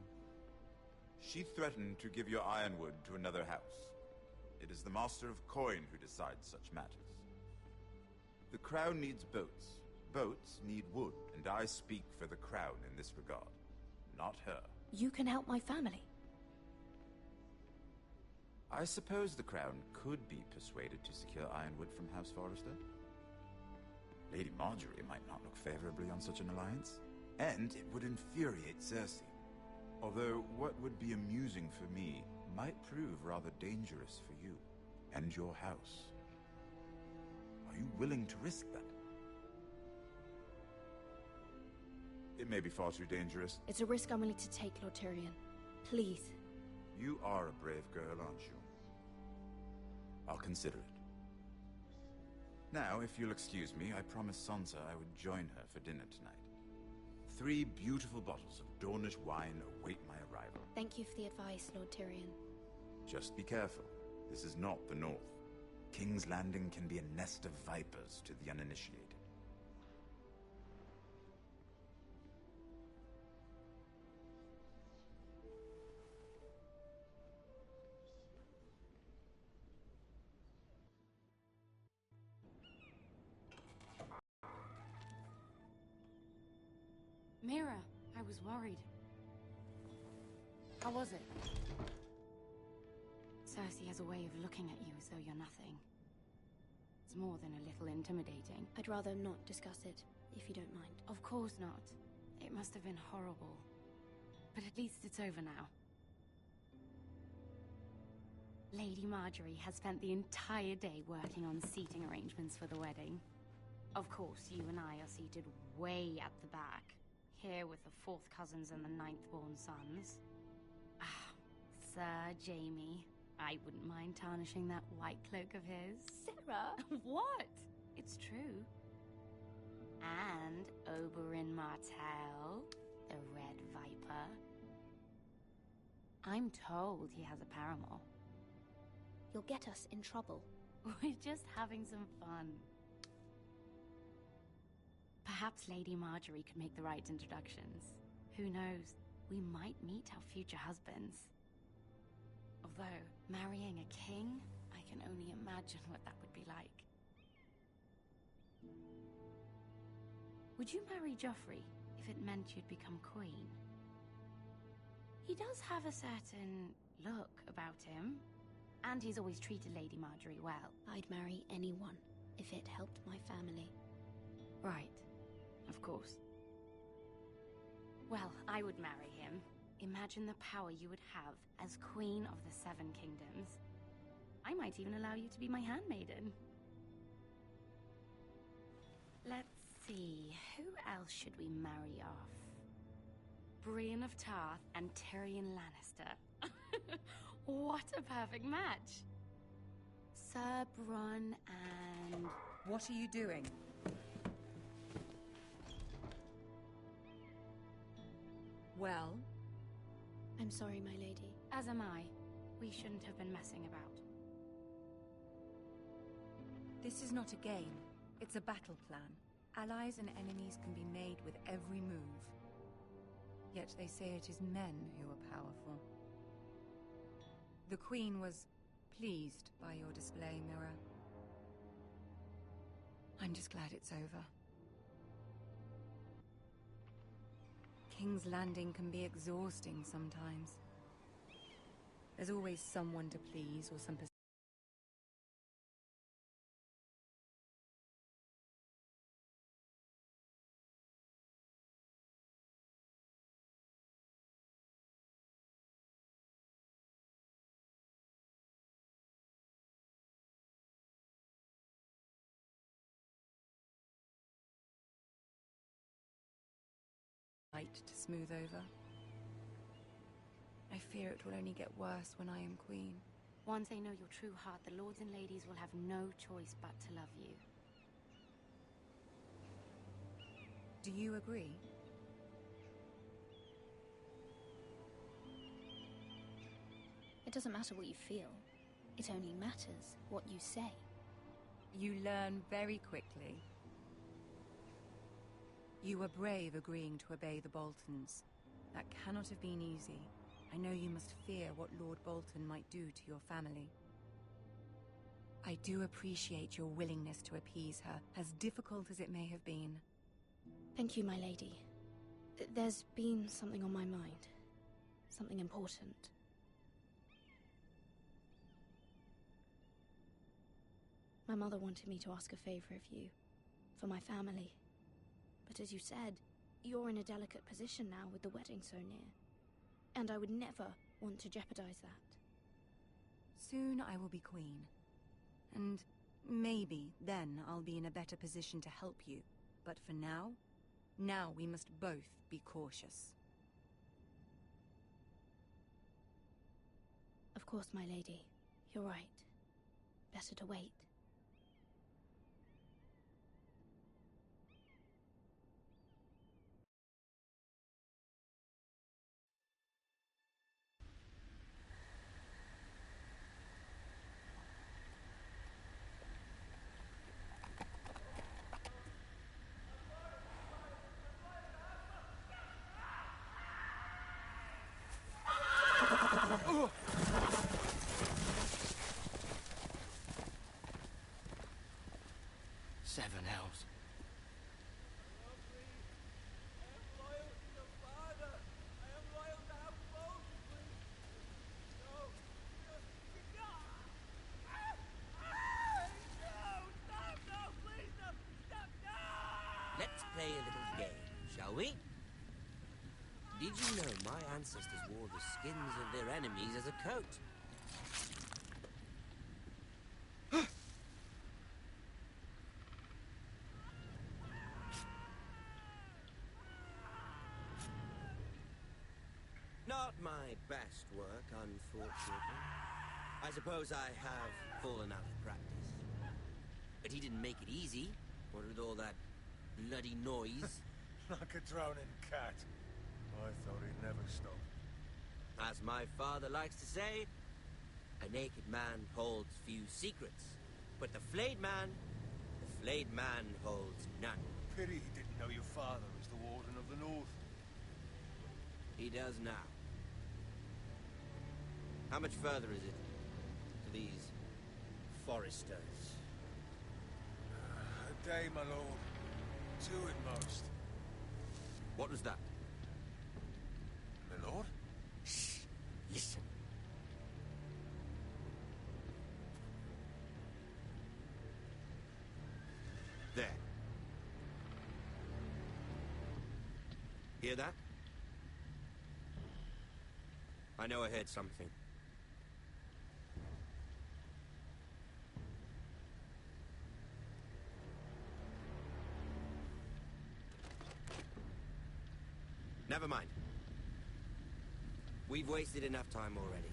She threatened to give your ironwood to another house. It is the Master of Coin who decides such matters. The crown needs boats. Boats need wood, and I speak for the crown in this regard, not her. You can help my family. I suppose the crown could be persuaded to secure ironwood from House Forrester. Lady Marjorie might not look favorably on such an alliance. And it would infuriate Cersei. Although what would be amusing for me might prove rather dangerous for you and your house. Are you willing to risk that? It may be far too dangerous. It's a risk I'm willing to take, Lord Tyrion. Please. You are a brave girl, aren't you? I'll consider it. Now, if you'll excuse me, I promised Sansa I would join her for dinner tonight. 3 beautiful bottles of Dornish wine await my arrival. Thank you for the advice, Lord Tyrion. Just be careful. This is not the North. King's Landing can be a nest of vipers to the uninitiated. Mira, I was worried. How was it? Cersei has a way of looking at you as though you're nothing. It's more than a little intimidating. I'd rather not discuss it, if you don't mind. Of course not. It must have been horrible. But at least it's over now. Lady Marjorie has spent the entire day working on seating arrangements for the wedding. Of course, you and I are seated way at the back, here with the 4th cousins and the 9th-born sons. Ah, Sir Jamie. I wouldn't mind tarnishing that white cloak of his. Sarah! What? It's true. And Oberyn Martell, the Red Viper. I'm told he has a paramour. You'll get us in trouble. We're just having some fun. Perhaps Lady Marjorie could make the right introductions. Who knows? We might meet our future husbands. Although, marrying a king, I can only imagine what that would be like. Would you marry Joffrey if it meant you'd become queen? He does have a certain look about him, and he's always treated Lady Marjorie well. I'd marry anyone if it helped my family. Right. Of course. Well, I would marry him. Imagine the power you would have as Queen of the 7 Kingdoms. I might even allow you to be my handmaiden. Let's see, who else should we marry off? Brienne of Tarth and Tyrion Lannister. What a perfect match! Sir Bronn and... What are you doing? Well? I'm sorry, my lady. As am I. We shouldn't have been messing about. This is not a game. It's a battle plan. Allies and enemies can be made with every move. Yet they say it is men who are powerful. The Queen was pleased by your display, Mira. I'm just glad it's over. King's Landing can be exhausting sometimes. There's always someone to please or some to smooth over. I fear it will only get worse when I am queen. Once they know your true heart, the lords and ladies will have no choice but to love you. Do you agree? It doesn't matter what you feel. It only matters what you say. You learn very quickly. You were brave agreeing to obey the Boltons. That cannot have been easy. I know you must fear what Lord Bolton might do to your family. I do appreciate your willingness to appease her, as difficult as it may have been. Thank you, my lady. There's been something on my mind. Something important. My mother wanted me to ask a favor of you. For my family. But as you said, you're in a delicate position now with the wedding so near. And I would never want to jeopardize that. Soon I will be queen. And maybe then I'll be in a better position to help you. But for now we must both be cautious. Of course, my lady. You're right. Better to wait. play a little game, shall we? Did you know my ancestors wore the skins of their enemies as a coat? Not my best work, unfortunately. I suppose I have fallen out of practice. But he didn't make it easy, what with all that bloody noise. Like a drowning cat. I thought he'd never stop. As my father likes to say, a naked man holds few secrets. But the flayed man holds none. Pity he didn't know your father was the Warden of the North. He does now. How much further is it to these foresters? A day, my lord. 2 at most. What was that? My lord? Shh! Listen. There. Hear that? I know I heard something. Never mind. We've wasted enough time already.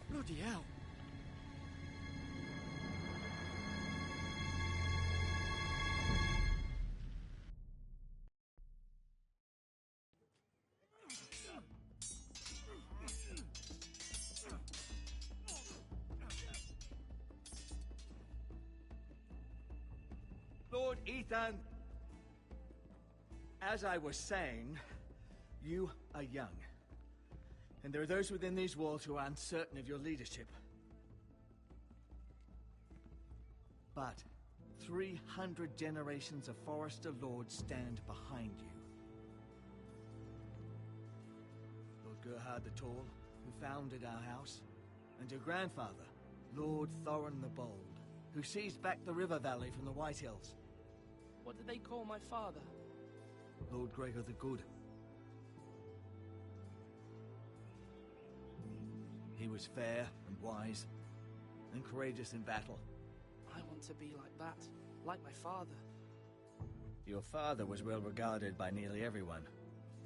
Bloody hell. Lord Ethan, as I was saying, you are young. And there are those within these walls who are uncertain of your leadership. But 300 generations of Forester Lords stand behind you. Lord Gerhard the Tall, who founded our house, and your grandfather, Lord Thorin the Bold, who seized back the river valley from the White Hills. What did they call my father? Lord Gregor the Good. He was fair and wise, and courageous in battle. I want to be like that, like my father. Your father was well regarded by nearly everyone.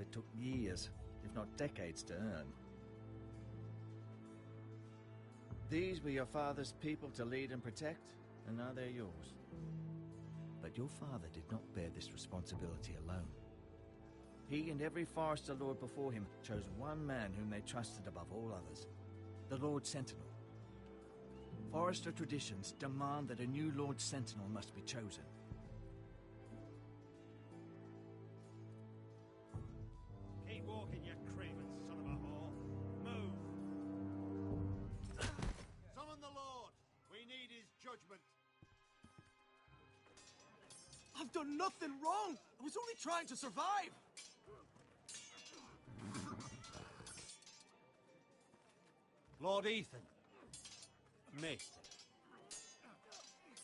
It took years, if not decades, to earn. These were your father's people to lead and protect, and now they're yours. But your father did not bear this responsibility alone. He and every Forester Lord before him chose one man whom they trusted above all others. The Lord Sentinel. Forester traditions demand that a new Lord Sentinel must be chosen. Keep walking, you craven son of a whore. Move! Summon the Lord! We need his judgment. I've done nothing wrong! I was only trying to survive! Lord Ethan. Maester.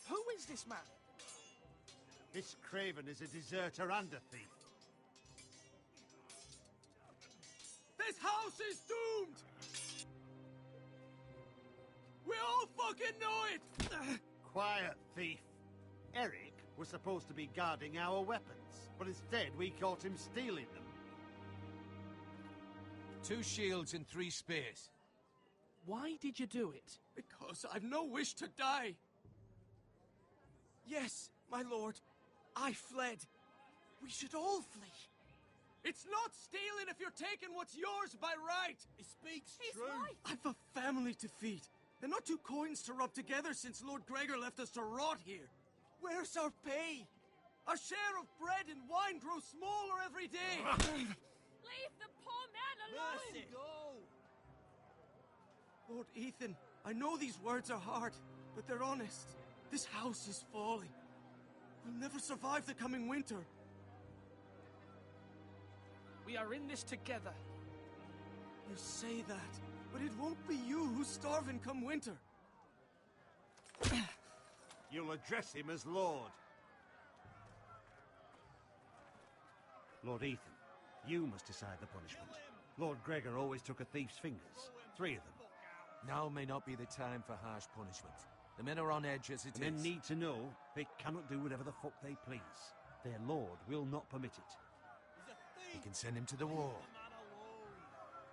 Who is this man? This craven is a deserter and a thief. This house is doomed! We all fucking know it! Quiet, thief. Eric was supposed to be guarding our weapons, but instead we caught him stealing them. 2 shields and 3 spears. Why did you do it? Because I've no wish to die. Yes, my lord. I fled. We should all flee. It's not stealing if you're taking what's yours by right! He speaks true. I've a family to feed. And not two coins to rub together since Lord Gregor left us to rot here. Where's our pay? Our share of bread and wine grows smaller every day. Leave the poor man alone! Mercy. Lord Ethan, I know these words are hard, but they're honest. This house is falling. We'll never survive the coming winter. We are in this together. You say that, but it won't be you who's starving come winter. You'll address him as Lord. Lord Ethan, you must decide the punishment. Lord Gregor always took a thief's fingers. 3 of them. Now may not be the time for harsh punishment. The men are on edge as it is. Men need to know they cannot do whatever the fuck they please. Their lord will not permit it. We can send him to the wall.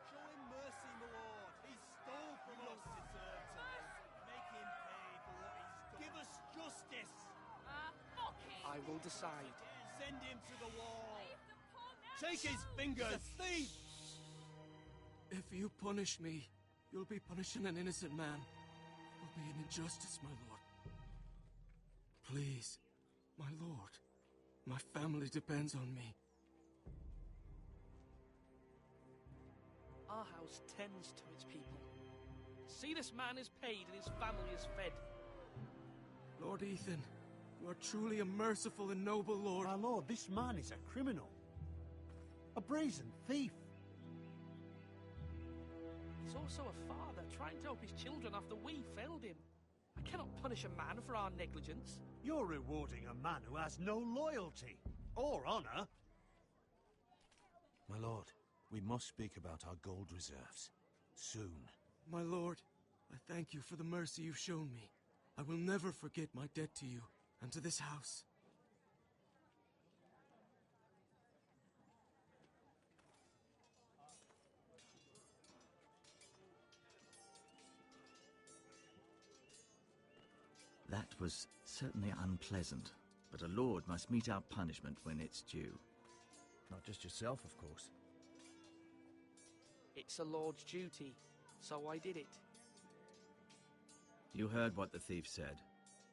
Show him mercy, my lord. He stole from us. Make him pay for what he's done. Give us justice. Fuck him! I will decide. Send him to the wall. Take his fingers. He's a thief. If you punish me, you'll be punishing an innocent man. It will be an injustice, my lord. Please, my lord. My family depends on me. Our house tends to its people. See, this man is paid and his family is fed. Lord Ethan, you are truly a merciful and noble lord. My lord, this man is a criminal. A brazen thief. He's also a father, trying to help his children after we failed him. I cannot punish a man for our negligence. You're rewarding a man who has no loyalty or honor. My lord, we must speak about our gold reserves. Soon. My lord, I thank you for the mercy you've shown me. I will never forget my debt to you and to this house. That was certainly unpleasant, but a lord must mete out punishment when it's due. Not just yourself, of course. It's a lord's duty, so I did it. You heard what the thief said.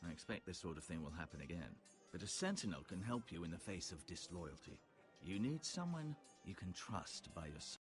I expect this sort of thing will happen again. But a sentinel can help you in the face of disloyalty. You need someone you can trust by your side.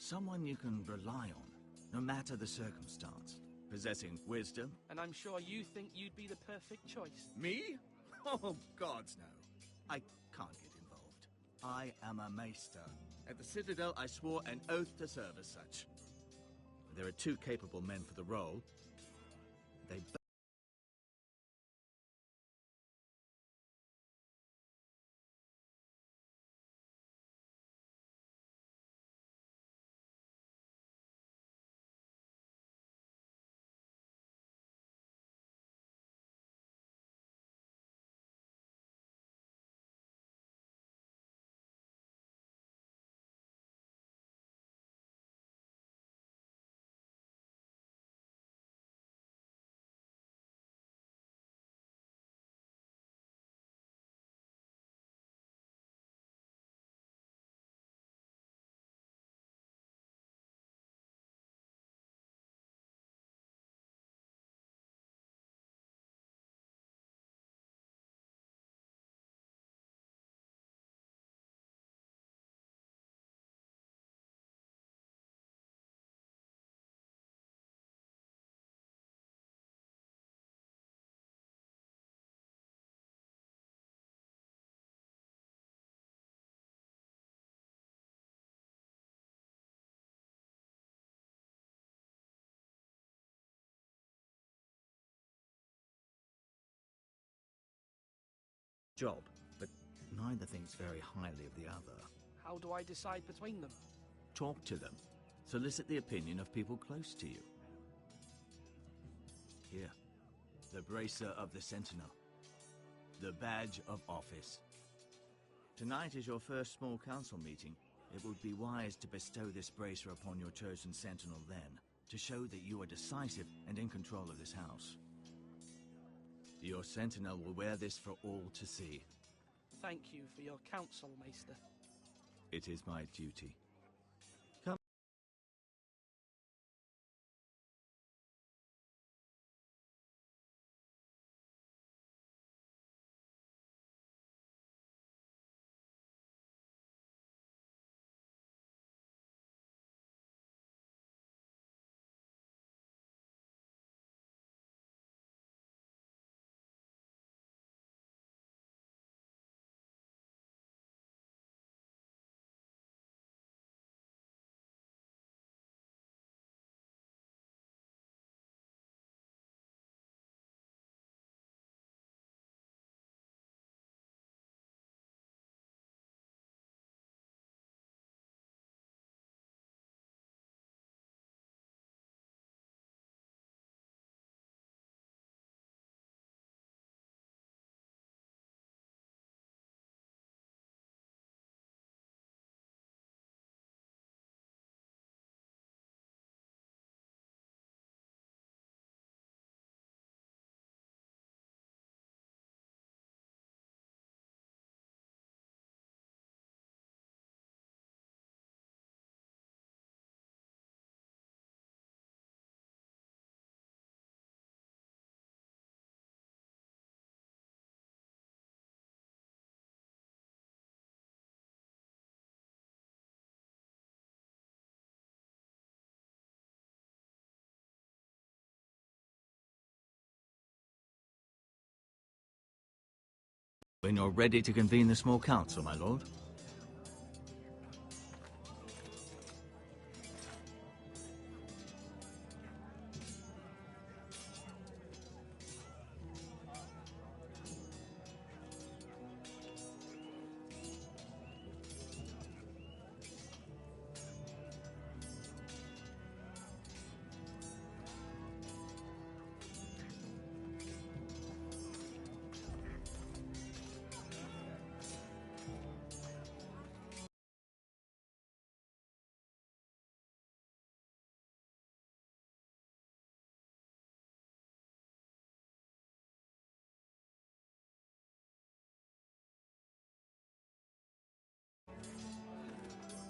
Someone you can rely on, no matter the circumstance. Possessing wisdom. And I'm sure you think you'd be the perfect choice. Me? Oh, gods no. I can't get involved. I am a maester. At the Citadel, I swore an oath to serve as such. There are 2 capable men for the role. They job, but neither thinks very highly of the other. How do I decide between them? Talk to them. Solicit the opinion of people close to you. Here, the Bracer of the Sentinel. The Badge of Office. Tonight is your first small council meeting. It would be wise to bestow this bracer upon your chosen Sentinel then, to show that you are decisive and in control of this house. Your Sentinel will wear this for all to see. Thank you for your counsel, Maester. It is my duty. Come. When you're ready to convene the small council, my lord.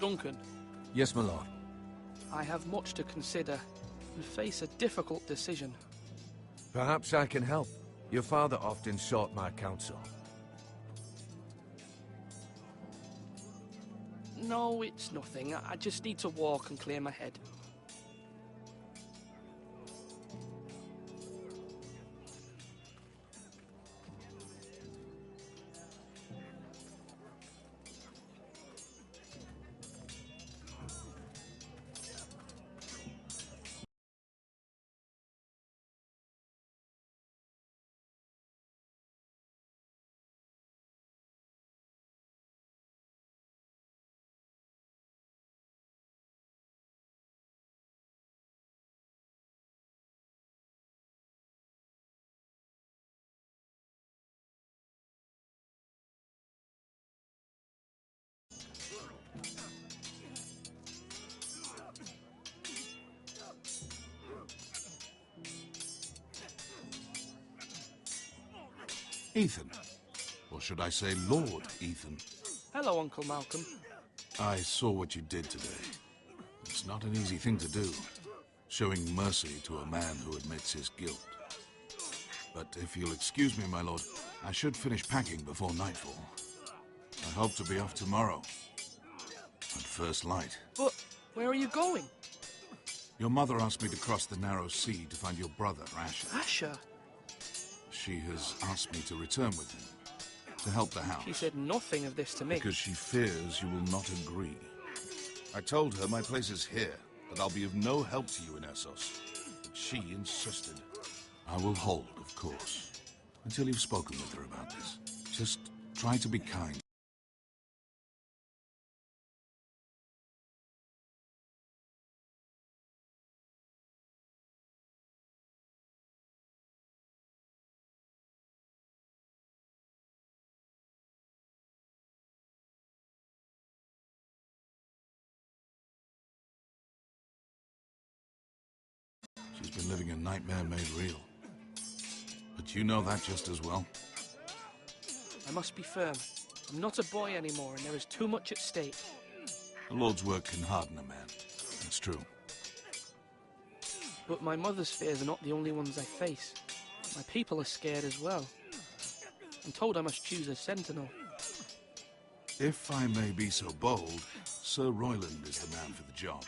Duncan. Yes, my lord. I have much to consider and face a difficult decision. Perhaps I can help. Your father often sought my counsel. No, it's nothing. I just need to walk and clear my head. Ethan. Or should I say Lord Ethan? Hello, Uncle Malcolm. I saw what you did today. It's not an easy thing to do, showing mercy to a man who admits his guilt. But if you'll excuse me, my lord, I should finish packing before nightfall. I hope to be off tomorrow. At first light. But where are you going? Your mother asked me to cross the narrow sea to find your brother, Asher. Asher? She has asked me to return with him, to help the house. She said nothing of this to me. Because she fears you will not agree. I told her my place is here, that I'll be of no help to you in Essos. But she insisted. I will hold, of course, until you've spoken with her about this. Just try to be kind. She's been living a nightmare made real. But you know that just as well. I must be firm. I'm not a boy anymore, and there is too much at stake. The Lord's work can harden a man. It's true. But my mother's fears are not the only ones I face. My people are scared as well. I'm told I must choose a sentinel. If I may be so bold, Sir Royland is the man for the job.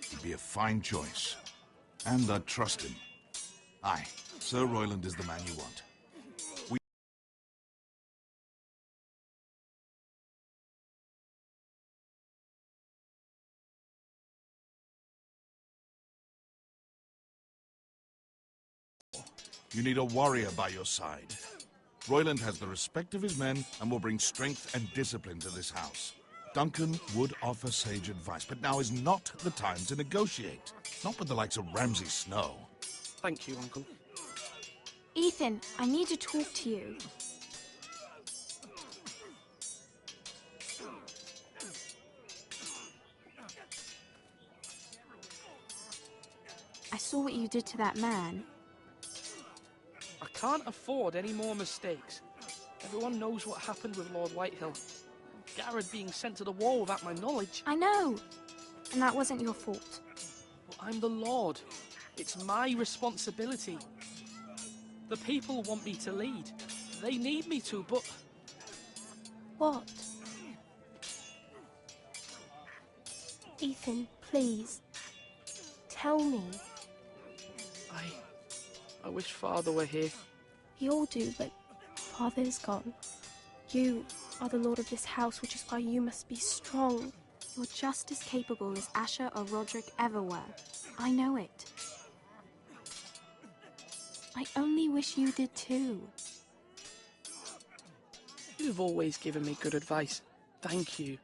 He'd be a fine choice. And I'd trust him. Aye, Sir Royland is the man you want. You need a warrior by your side. Royland has the respect of his men and will bring strength and discipline to this house. Duncan would offer sage advice, but now is not the time to negotiate. Not with the likes of Ramsay Snow. Thank you, Uncle. Ethan, I need to talk to you. I saw what you did to that man. I can't afford any more mistakes. Everyone knows what happened with Lord Whitehill. Garrett being sent to the war without my knowledge. I know. And that wasn't your fault. But I'm the Lord. It's my responsibility. The people want me to lead. They need me to, but... What? Ethan, please. Tell me. I wish Father were here. We all do, but Father is gone. You are the lord of this house, which is why you must be strong. You're just as capable as Asher or Roderick ever were. I know it. I only wish you did too. You've always given me good advice. Thank you.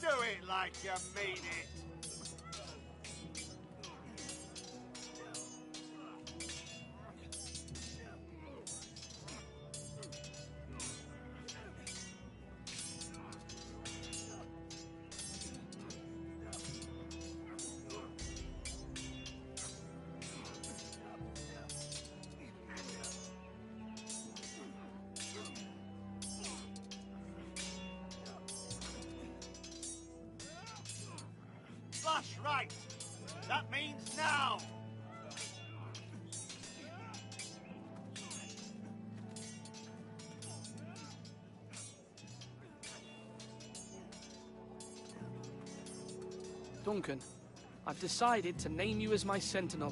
Do it like you mean it. That's right. That means now. Duncan, I've decided to name you as my sentinel.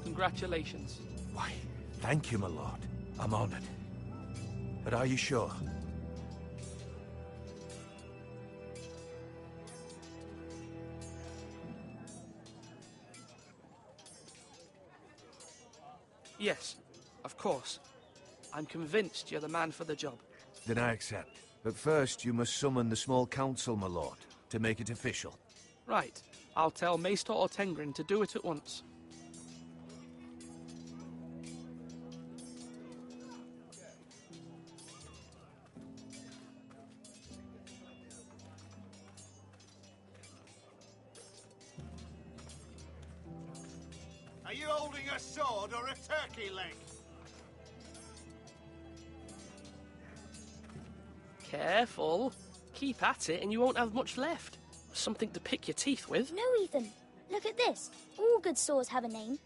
Congratulations. Why, thank you, my lord. I'm honored. But are you sure? Yes, of course. I'm convinced you're the man for the job. Then I accept. But first, you must summon the small council, my lord, to make it official. Right. I'll tell Maester Ortengrin to do it at once. Are you holding a sword or a turkey leg? Careful. Keep at it and you won't have much left. Something to pick your teeth with. No, Ethan. Look at this. All good swords have a name.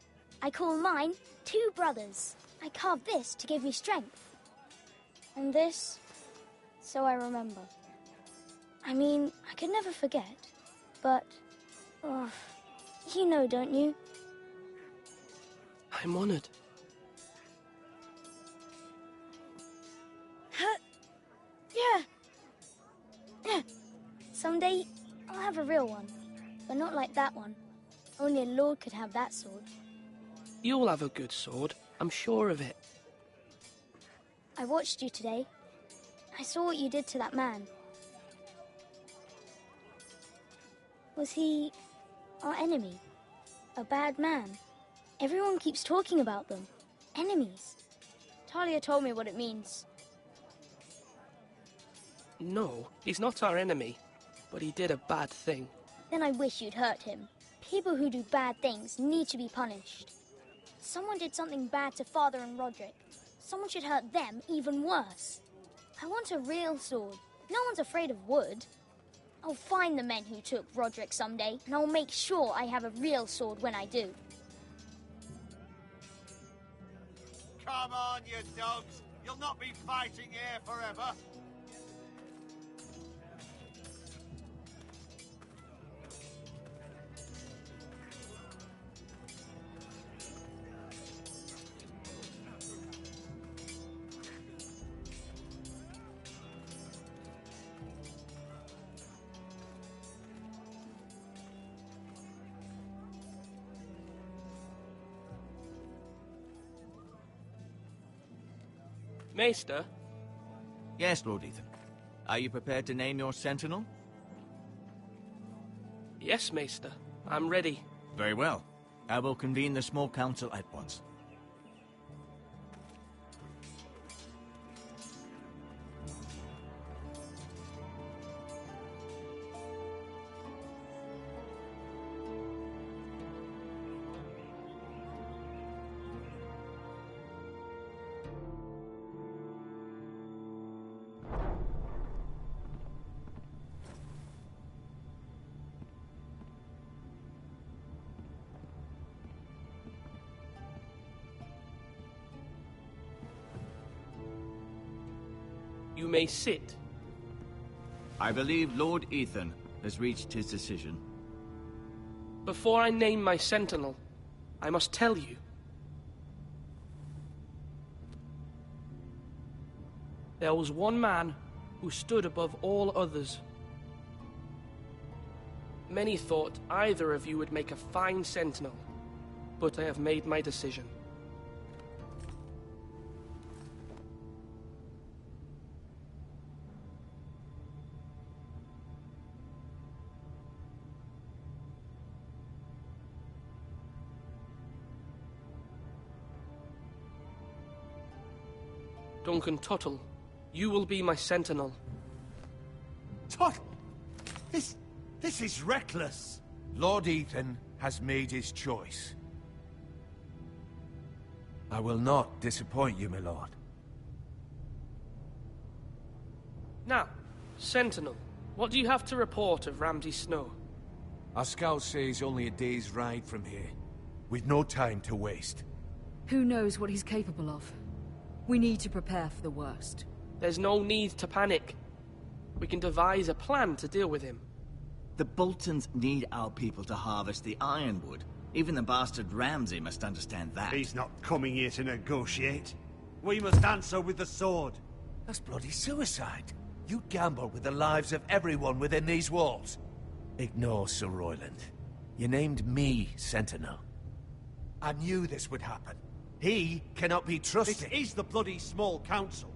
I call mine Two Brothers. I carved this to give me strength. And this, so I remember. I mean, I could never forget. But, oh, you know, don't you? I'm honored. Yeah. Someday, I'll have a real one. But not like that one. Only a lord could have that sword. You'll have a good sword. I'm sure of it. I watched you today. I saw what you did to that man. Was he our enemy? A bad man? Everyone keeps talking about them. Enemies. Talia told me what it means. No, he's not our enemy. But he did a bad thing. Then I wish you'd hurt him. People who do bad things need to be punished. Someone did something bad to Father and Roderick. Someone should hurt them even worse. I want a real sword. No one's afraid of wood. I'll find the men who took Roderick someday, and I'll make sure I have a real sword when I do. Come on, you dogs. You'll not be fighting here forever. Maester? Yes, Lord Ethan. Are you prepared to name your sentinel? Yes, Maester. I'm ready. Very well. I will convene the small council at once. You may sit. I believe Lord Ethan has reached his decision. Before I name my sentinel, I must tell you. There was one man who stood above all others. Many thought either of you would make a fine sentinel, but I have made my decision. Duncan Tuttle, you will be my sentinel. Tuttle! This is reckless. Lord Ethan has made his choice. I will not disappoint you, my lord. Now, Sentinel, what do you have to report of Ramsay Snow? Our scouts say he's only a day's ride from here. We've no time to waste. Who knows what he's capable of? We need to prepare for the worst. There's no need to panic. We can devise a plan to deal with him. The Boltons need our people to harvest the ironwood. Even the bastard Ramsay must understand that. He's not coming here to negotiate. We must answer with the sword. That's bloody suicide. You gamble with the lives of everyone within these walls. Ignore Sir Royland. You named me Sentinel. I knew this would happen. He cannot be trusted. This is the bloody small council.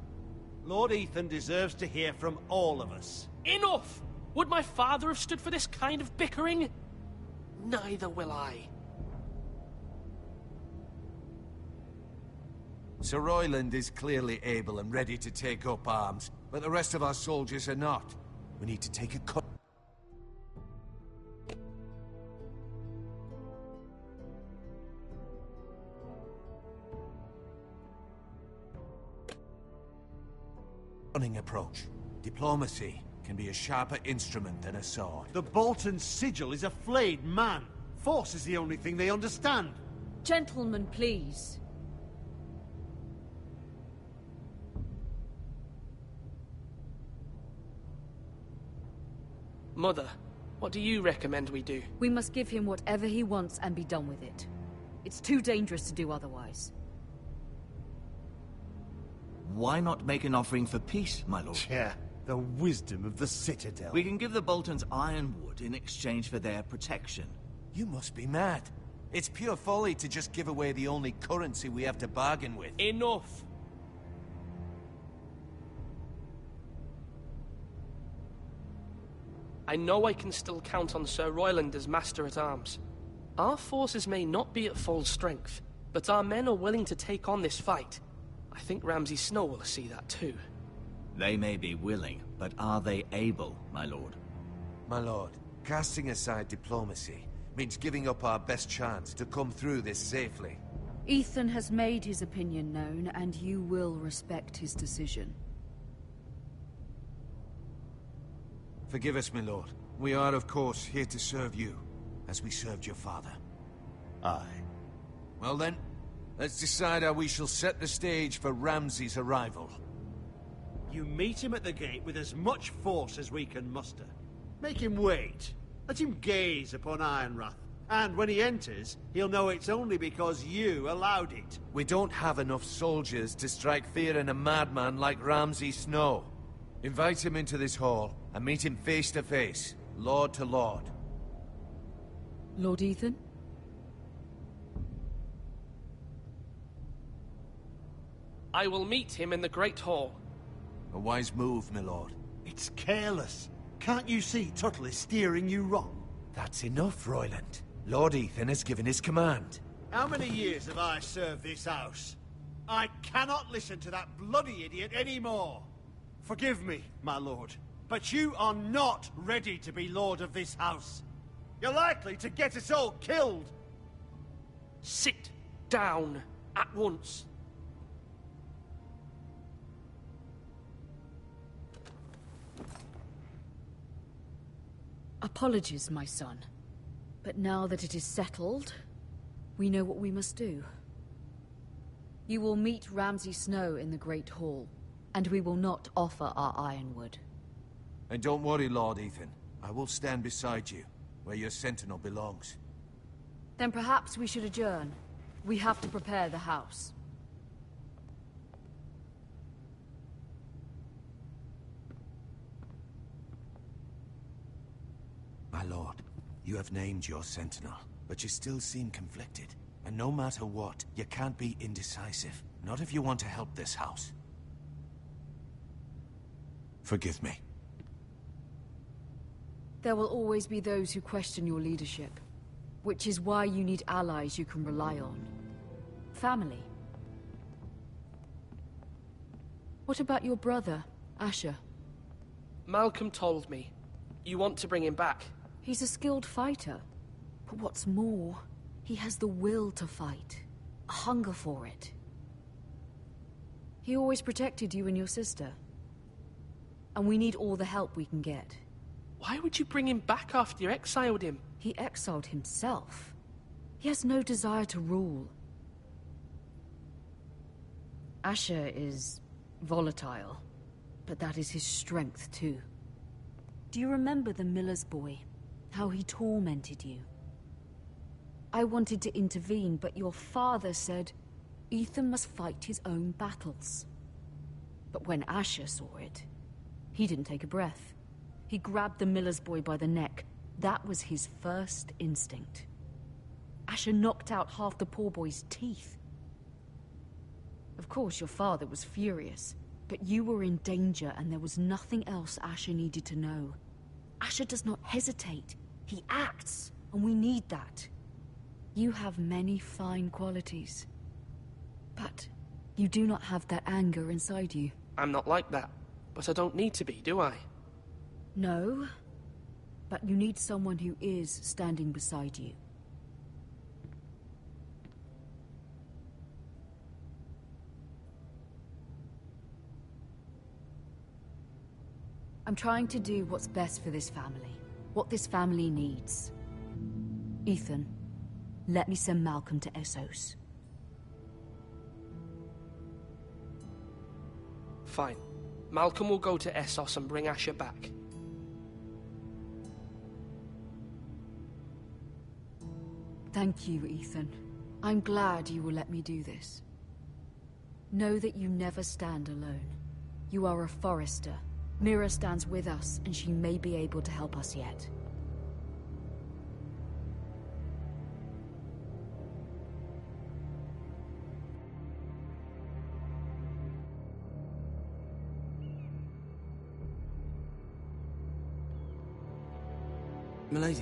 Lord Ethan deserves to hear from all of us. Enough! Would my father have stood for this kind of bickering? Neither will I. Sir Royland is clearly able and ready to take up arms, but the rest of our soldiers are not. We need to take a cut. Approach. Diplomacy can be a sharper instrument than a sword. The Bolton sigil is a flayed man. Force is the only thing they understand. Gentlemen, please. Mother, what do you recommend we do? We must give him whatever he wants and be done with it. It's too dangerous to do otherwise. Why not make an offering for peace, my lord? Yeah, the wisdom of the Citadel. We can give the Boltons ironwood in exchange for their protection. You must be mad. It's pure folly to just give away the only currency we have to bargain with. Enough! I know I can still count on Sir Royland as Master-at-Arms. Our forces may not be at full strength, but our men are willing to take on this fight. I think Ramsay Snow will see that too. They may be willing, but are they able, my lord? My lord, casting aside diplomacy means giving up our best chance to come through this safely. Ethan has made his opinion known, and you will respect his decision. Forgive us, my lord. We are, of course, here to serve you, as we served your father. Aye. Well then, let's decide how we shall set the stage for Ramsay's arrival. You meet him at the gate with as much force as we can muster. Make him wait. Let him gaze upon Ironrath. And when he enters, he'll know it's only because you allowed it. We don't have enough soldiers to strike fear in a madman like Ramsay Snow. Invite him into this hall and meet him face to face, lord to lord. Lord Ethan? I will meet him in the Great Hall. A wise move, my lord. It's careless. Can't you see Tuttle is steering you wrong? That's enough, Royland. Lord Ethan has given his command. How many years have I served this house? I cannot listen to that bloody idiot anymore. Forgive me, my lord, but you are not ready to be lord of this house. You're likely to get us all killed. Sit down at once. Apologies, my son. But now that it is settled, we know what we must do. You will meet Ramsay Snow in the Great Hall, and we will not offer our ironwood. And don't worry, Lord Ethan. I will stand beside you, where your sentinel belongs. Then perhaps we should adjourn. We have to prepare the house. My lord, you have named your sentinel, but you still seem conflicted. And no matter what, you can't be indecisive. Not if you want to help this house. Forgive me. There will always be those who question your leadership, which is why you need allies you can rely on. Family. What about your brother, Asher? Malcolm told me. You want to bring him back? He's a skilled fighter. But what's more, he has the will to fight. A hunger for it. He always protected you and your sister. And we need all the help we can get. Why would you bring him back after you exiled him? He He exiled himself. He has no desire to rule. Asher is volatile, but that is his strength too. Do you remember the miller's boy? How he tormented you? I wanted to intervene, but your father said Ethan must fight his own battles. But when Asher saw it, he didn't take a breath. He grabbed the miller's boy by the neck. That was his first instinct. Asher knocked out half the poor boy's teeth. Of course, your father was furious, but you were in danger and there was nothing else Asher needed to know. Asher does not hesitate. He acts, and we need that. You have many fine qualities, but you do not have that anger inside you. I'm not like that, but I don't need to be, do I? No, but you need someone who is standing beside you. I'm trying to do what's best for this family, what this family needs. Ethan, let me send Malcolm to Essos. Fine. Malcolm will go to Essos and bring Asher back. Thank you, Ethan. I'm glad you will let me do this. Know that you never stand alone. You are a Forrester. Mira stands with us, and she may be able to help us yet. Milady.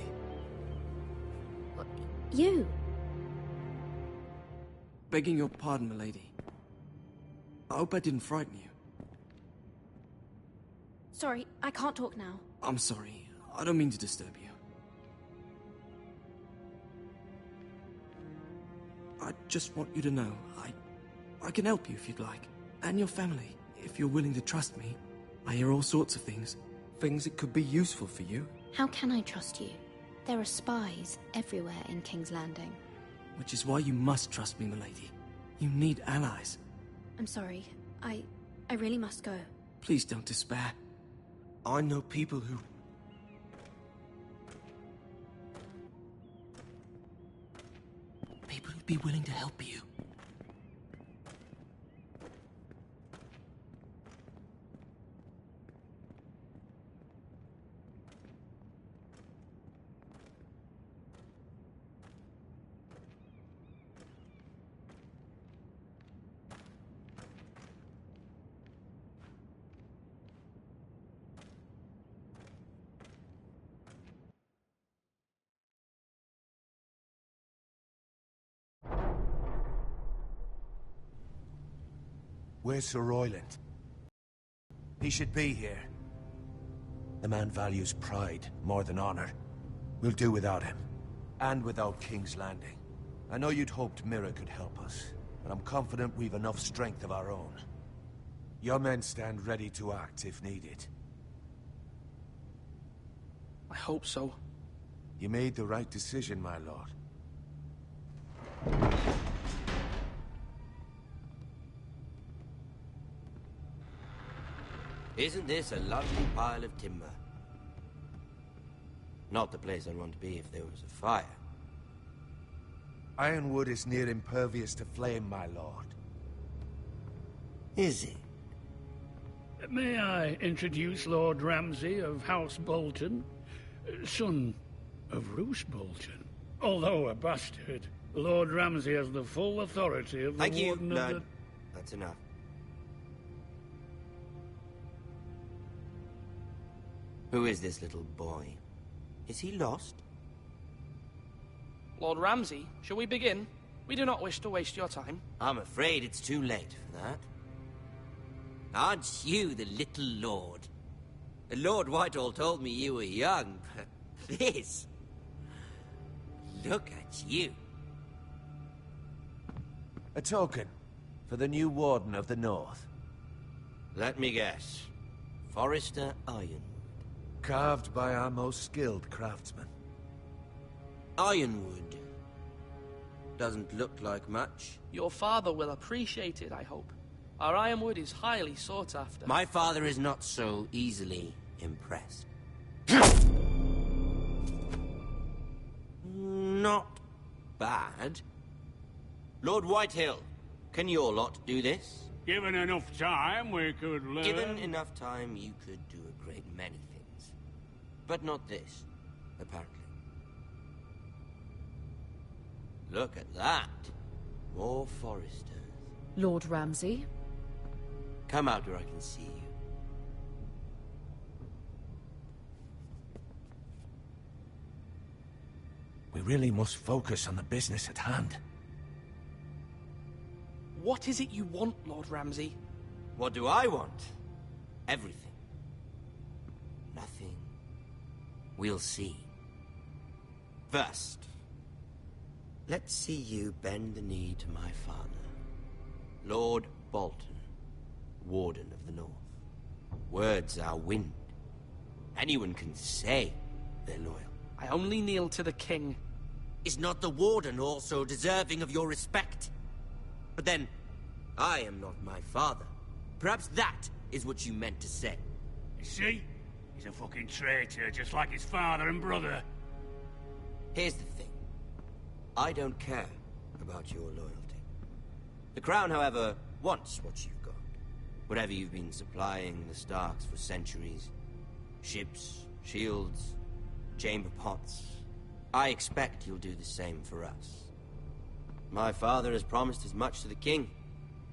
You? Begging your pardon, milady. I hope I didn't frighten you. Sorry, I can't talk now. I'm sorry. I don't mean to disturb you. I just want you to know, I can help you if you'd like. And your family, if you're willing to trust me. I hear all sorts of things. Things that could be useful for you. How can I trust you? There are spies everywhere in King's Landing. Which is why you must trust me, milady. You need allies. I'm sorry. I really must go. Please don't despair. I know people who... People who'd be willing to help you. Where's Sir Royland? He should be here. The man values pride more than honor. We'll do without him. And without King's Landing. I know you'd hoped Mira could help us, but I'm confident we've enough strength of our own. Your men stand ready to act if needed. I hope so. You made the right decision, my lord. Isn't this a lovely pile of timber? Not the place I'd want to be if there was a fire. Ironwood is near impervious to flame, my lord. Is it? May I introduce Lord Ramsay of House Bolton, son of Roose Bolton. Although a bastard, Lord Ramsay has the full authority of the Thank you, Warden of Lord. the... That's enough. Who is this little boy? Is he lost? Lord Ramsay, shall we begin? We do not wish to waste your time. I'm afraid it's too late for that. Aren't you the little lord? Lord Whitehall told me you were young, but this... Look at you. A token for the new Warden of the North. Let me guess. Forrester Ironwood. Carved by our most skilled craftsmen. Ironwood. Doesn't look like much. Your father will appreciate it, I hope. Our ironwood is highly sought after. My father is not so easily impressed. Not bad. Lord Whitehill, can your lot do this? Given enough time, we could learn... Given enough time, you could do a great many things. But not this, apparently. Look at that. More foresters. Lord Ramsay? Come out where I can see you. We really must focus on the business at hand. What is it you want, Lord Ramsay? What do I want? Everything. Nothing. We'll see. First, let's see you bend the knee to my father, Lord Bolton, Warden of the North. Words are wind. Anyone can say they're loyal. I only kneel to the king. Is not the Warden also deserving of your respect? But then, I am not my father. Perhaps that is what you meant to say. You see? He's a fucking traitor, just like his father and brother. Here's the thing. I don't care about your loyalty. The Crown, however, wants what you've got. Whatever you've been supplying the Starks for centuries. Ships, shields, chamber pots. I expect you'll do the same for us. My father has promised as much to the king.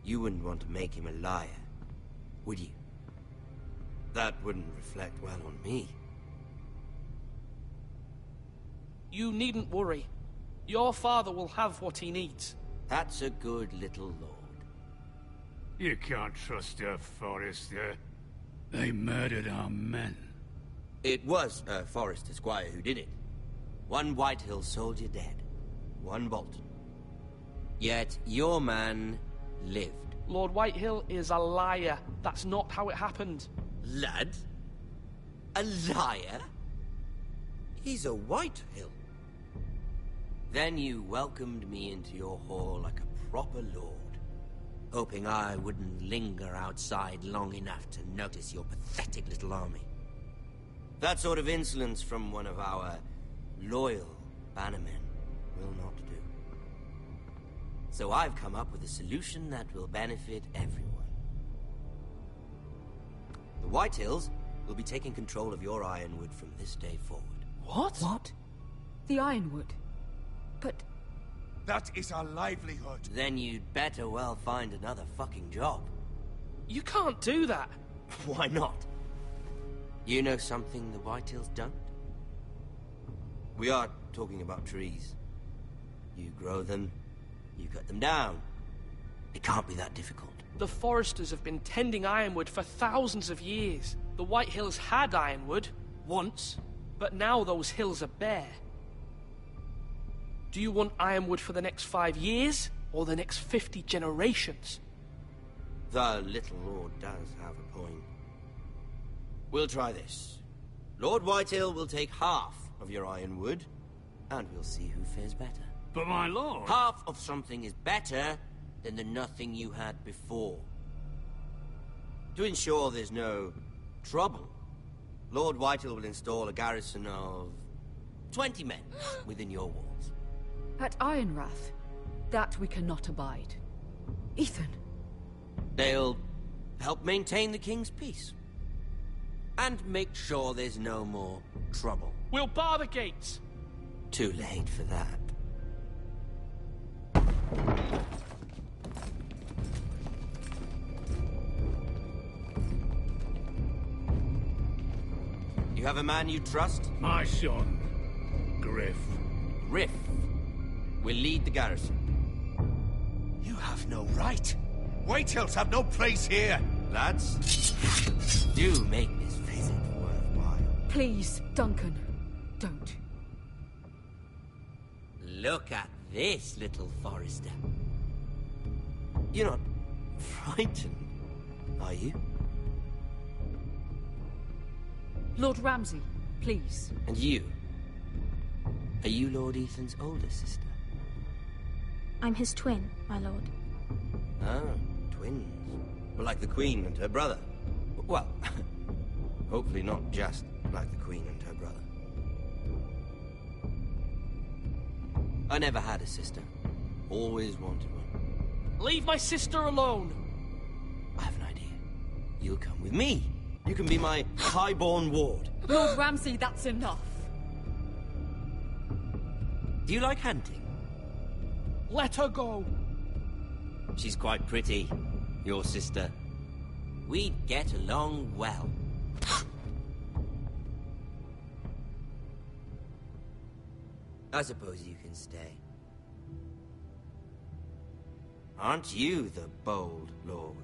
You wouldn't want to make him a liar, would you? That wouldn't reflect well on me. You needn't worry. Your father will have what he needs. That's a good little lord. You can't trust a Forrester. They murdered our men. It was a Forrester squire who did it. One Whitehill soldier dead. One Bolton. Yet your man lived. Lord Whitehill is a liar. That's not how it happened. Lad? A liar? He's a Whitehill. Then you welcomed me into your hall like a proper lord, hoping I wouldn't linger outside long enough to notice your pathetic little army. That sort of insolence from one of our loyal bannermen will not do. So I've come up with a solution that will benefit everyone. The Whitehills will be taking control of your Ironwood from this day forward. What? What? The Ironwood? But... That is our livelihood. Then you'd better well find another fucking job. You can't do that. Why not? You know something the Whitehills don't? We are talking about trees. You grow them, you cut them down. It can't be that difficult. The Foresters have been tending Ironwood for thousands of years. The Whitehills had Ironwood, once, but now those hills are bare. Do you want Ironwood for the next 5 years, or the next 50 generations? The little lord does have a point. We'll try this. Lord Whitehill will take half of your Ironwood, and we'll see who fares better. But my lord... Half of something is better than the nothing you had before. To ensure there's no trouble, Lord Whitehill will install a garrison of 20 men within your walls. At Ironrath, that we cannot abide. Ethan. They'll help maintain the king's peace. And make sure there's no more trouble. We'll bar the gates. Too late for that. You have a man you trust? My son, Griff. Griff will lead the garrison. You have no right. Whitehills have no place here. Lads, do make this visit worthwhile. Please, Duncan, don't. Look at this, little Forester. You're not frightened, are you? Lord Ramsay, please. And you? Are you Lord Ethan's older sister? I'm his twin, my lord. Ah, twins. Well, like the Queen and her brother. Well, hopefully not just like the Queen and her brother. I never had a sister. Always wanted one. Leave my sister alone! I have an idea. You'll come with me. You can be my highborn ward. Lord Ramsay, that's enough. Do you like hunting? Let her go! She's quite pretty, your sister. We'd get along well. I suppose you can stay. Aren't you the bold lord?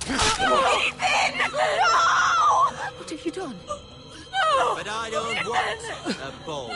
Ethan! No! What have you done? No! But I don't want a bold.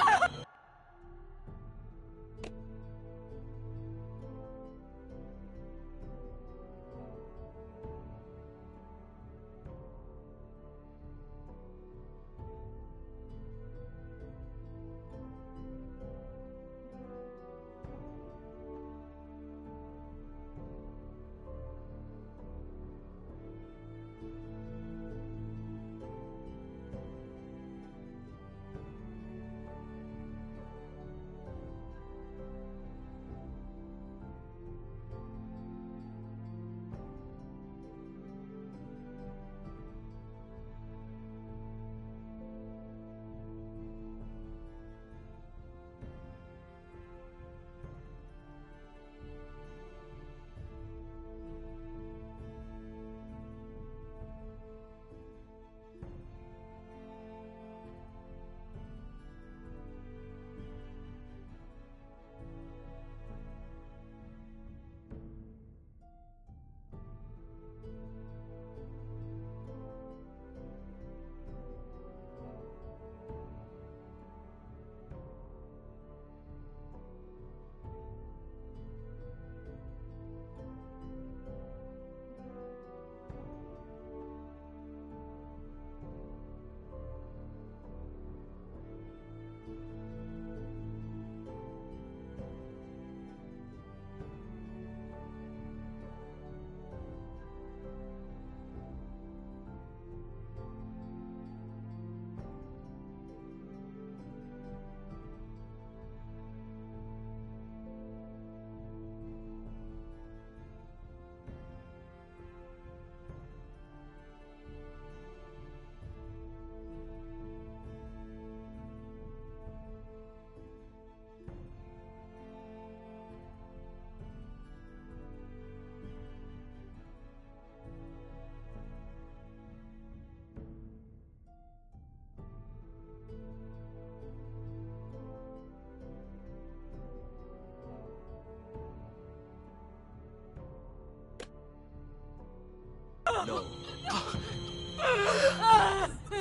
No.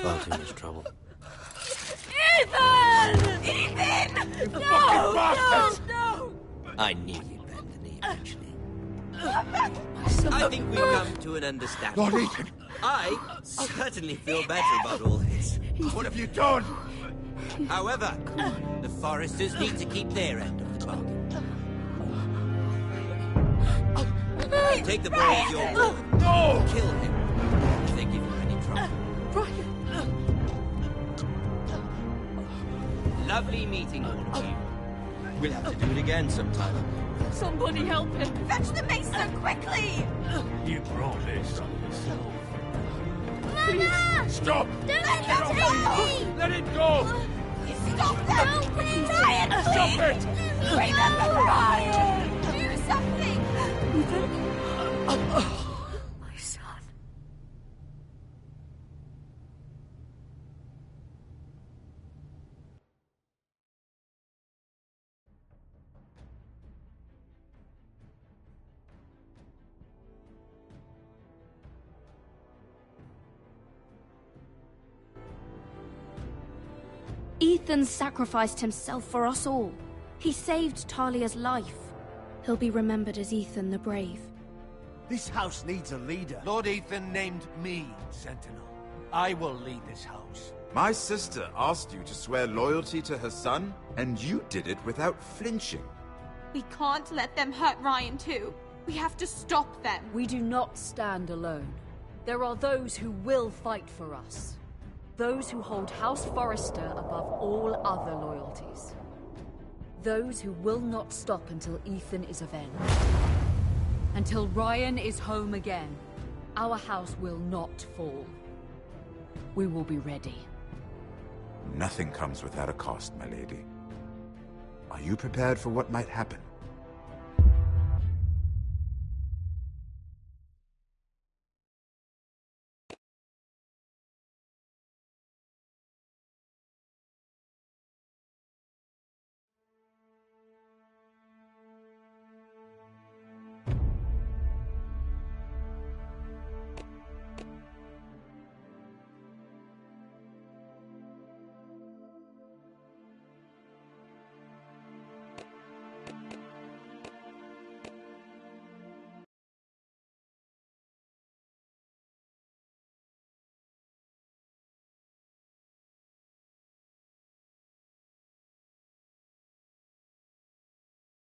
Far too much trouble. Ethan! Ethan! No! No! No! I knew you'd bend the knee eventually. I think we've come to an understanding. Lord Ethan! I certainly feel better about all this. What have you done? However, the Foresters need to keep their end of the bargain. Take the boy as your ward. No! Kill him if they give you any trouble. Lovely meeting all of you. We'll have to do it again sometime. Somebody help him! Fetch the mason quickly! You brought this on yourself. Mama! Stop! Don't let them take me! Let it go! Stop them! Ryan, Stop it! Remember Ryan! Do something! My son. Ethan sacrificed himself for us all. He saved Talia's life. He'll be remembered as Ethan the Brave. This house needs a leader. Lord Ethan named me Sentinel. I will lead this house. My sister asked you to swear loyalty to her son, and you did it without flinching. We can't let them hurt Ryan too. We have to stop them. We do not stand alone. There are those who will fight for us. Those who hold House Forrester above all other loyalties. Those who will not stop until Ethan is avenged. Until Ryan is home again, our house will not fall. We will be ready. Nothing comes without a cost, my lady. Are you prepared for what might happen?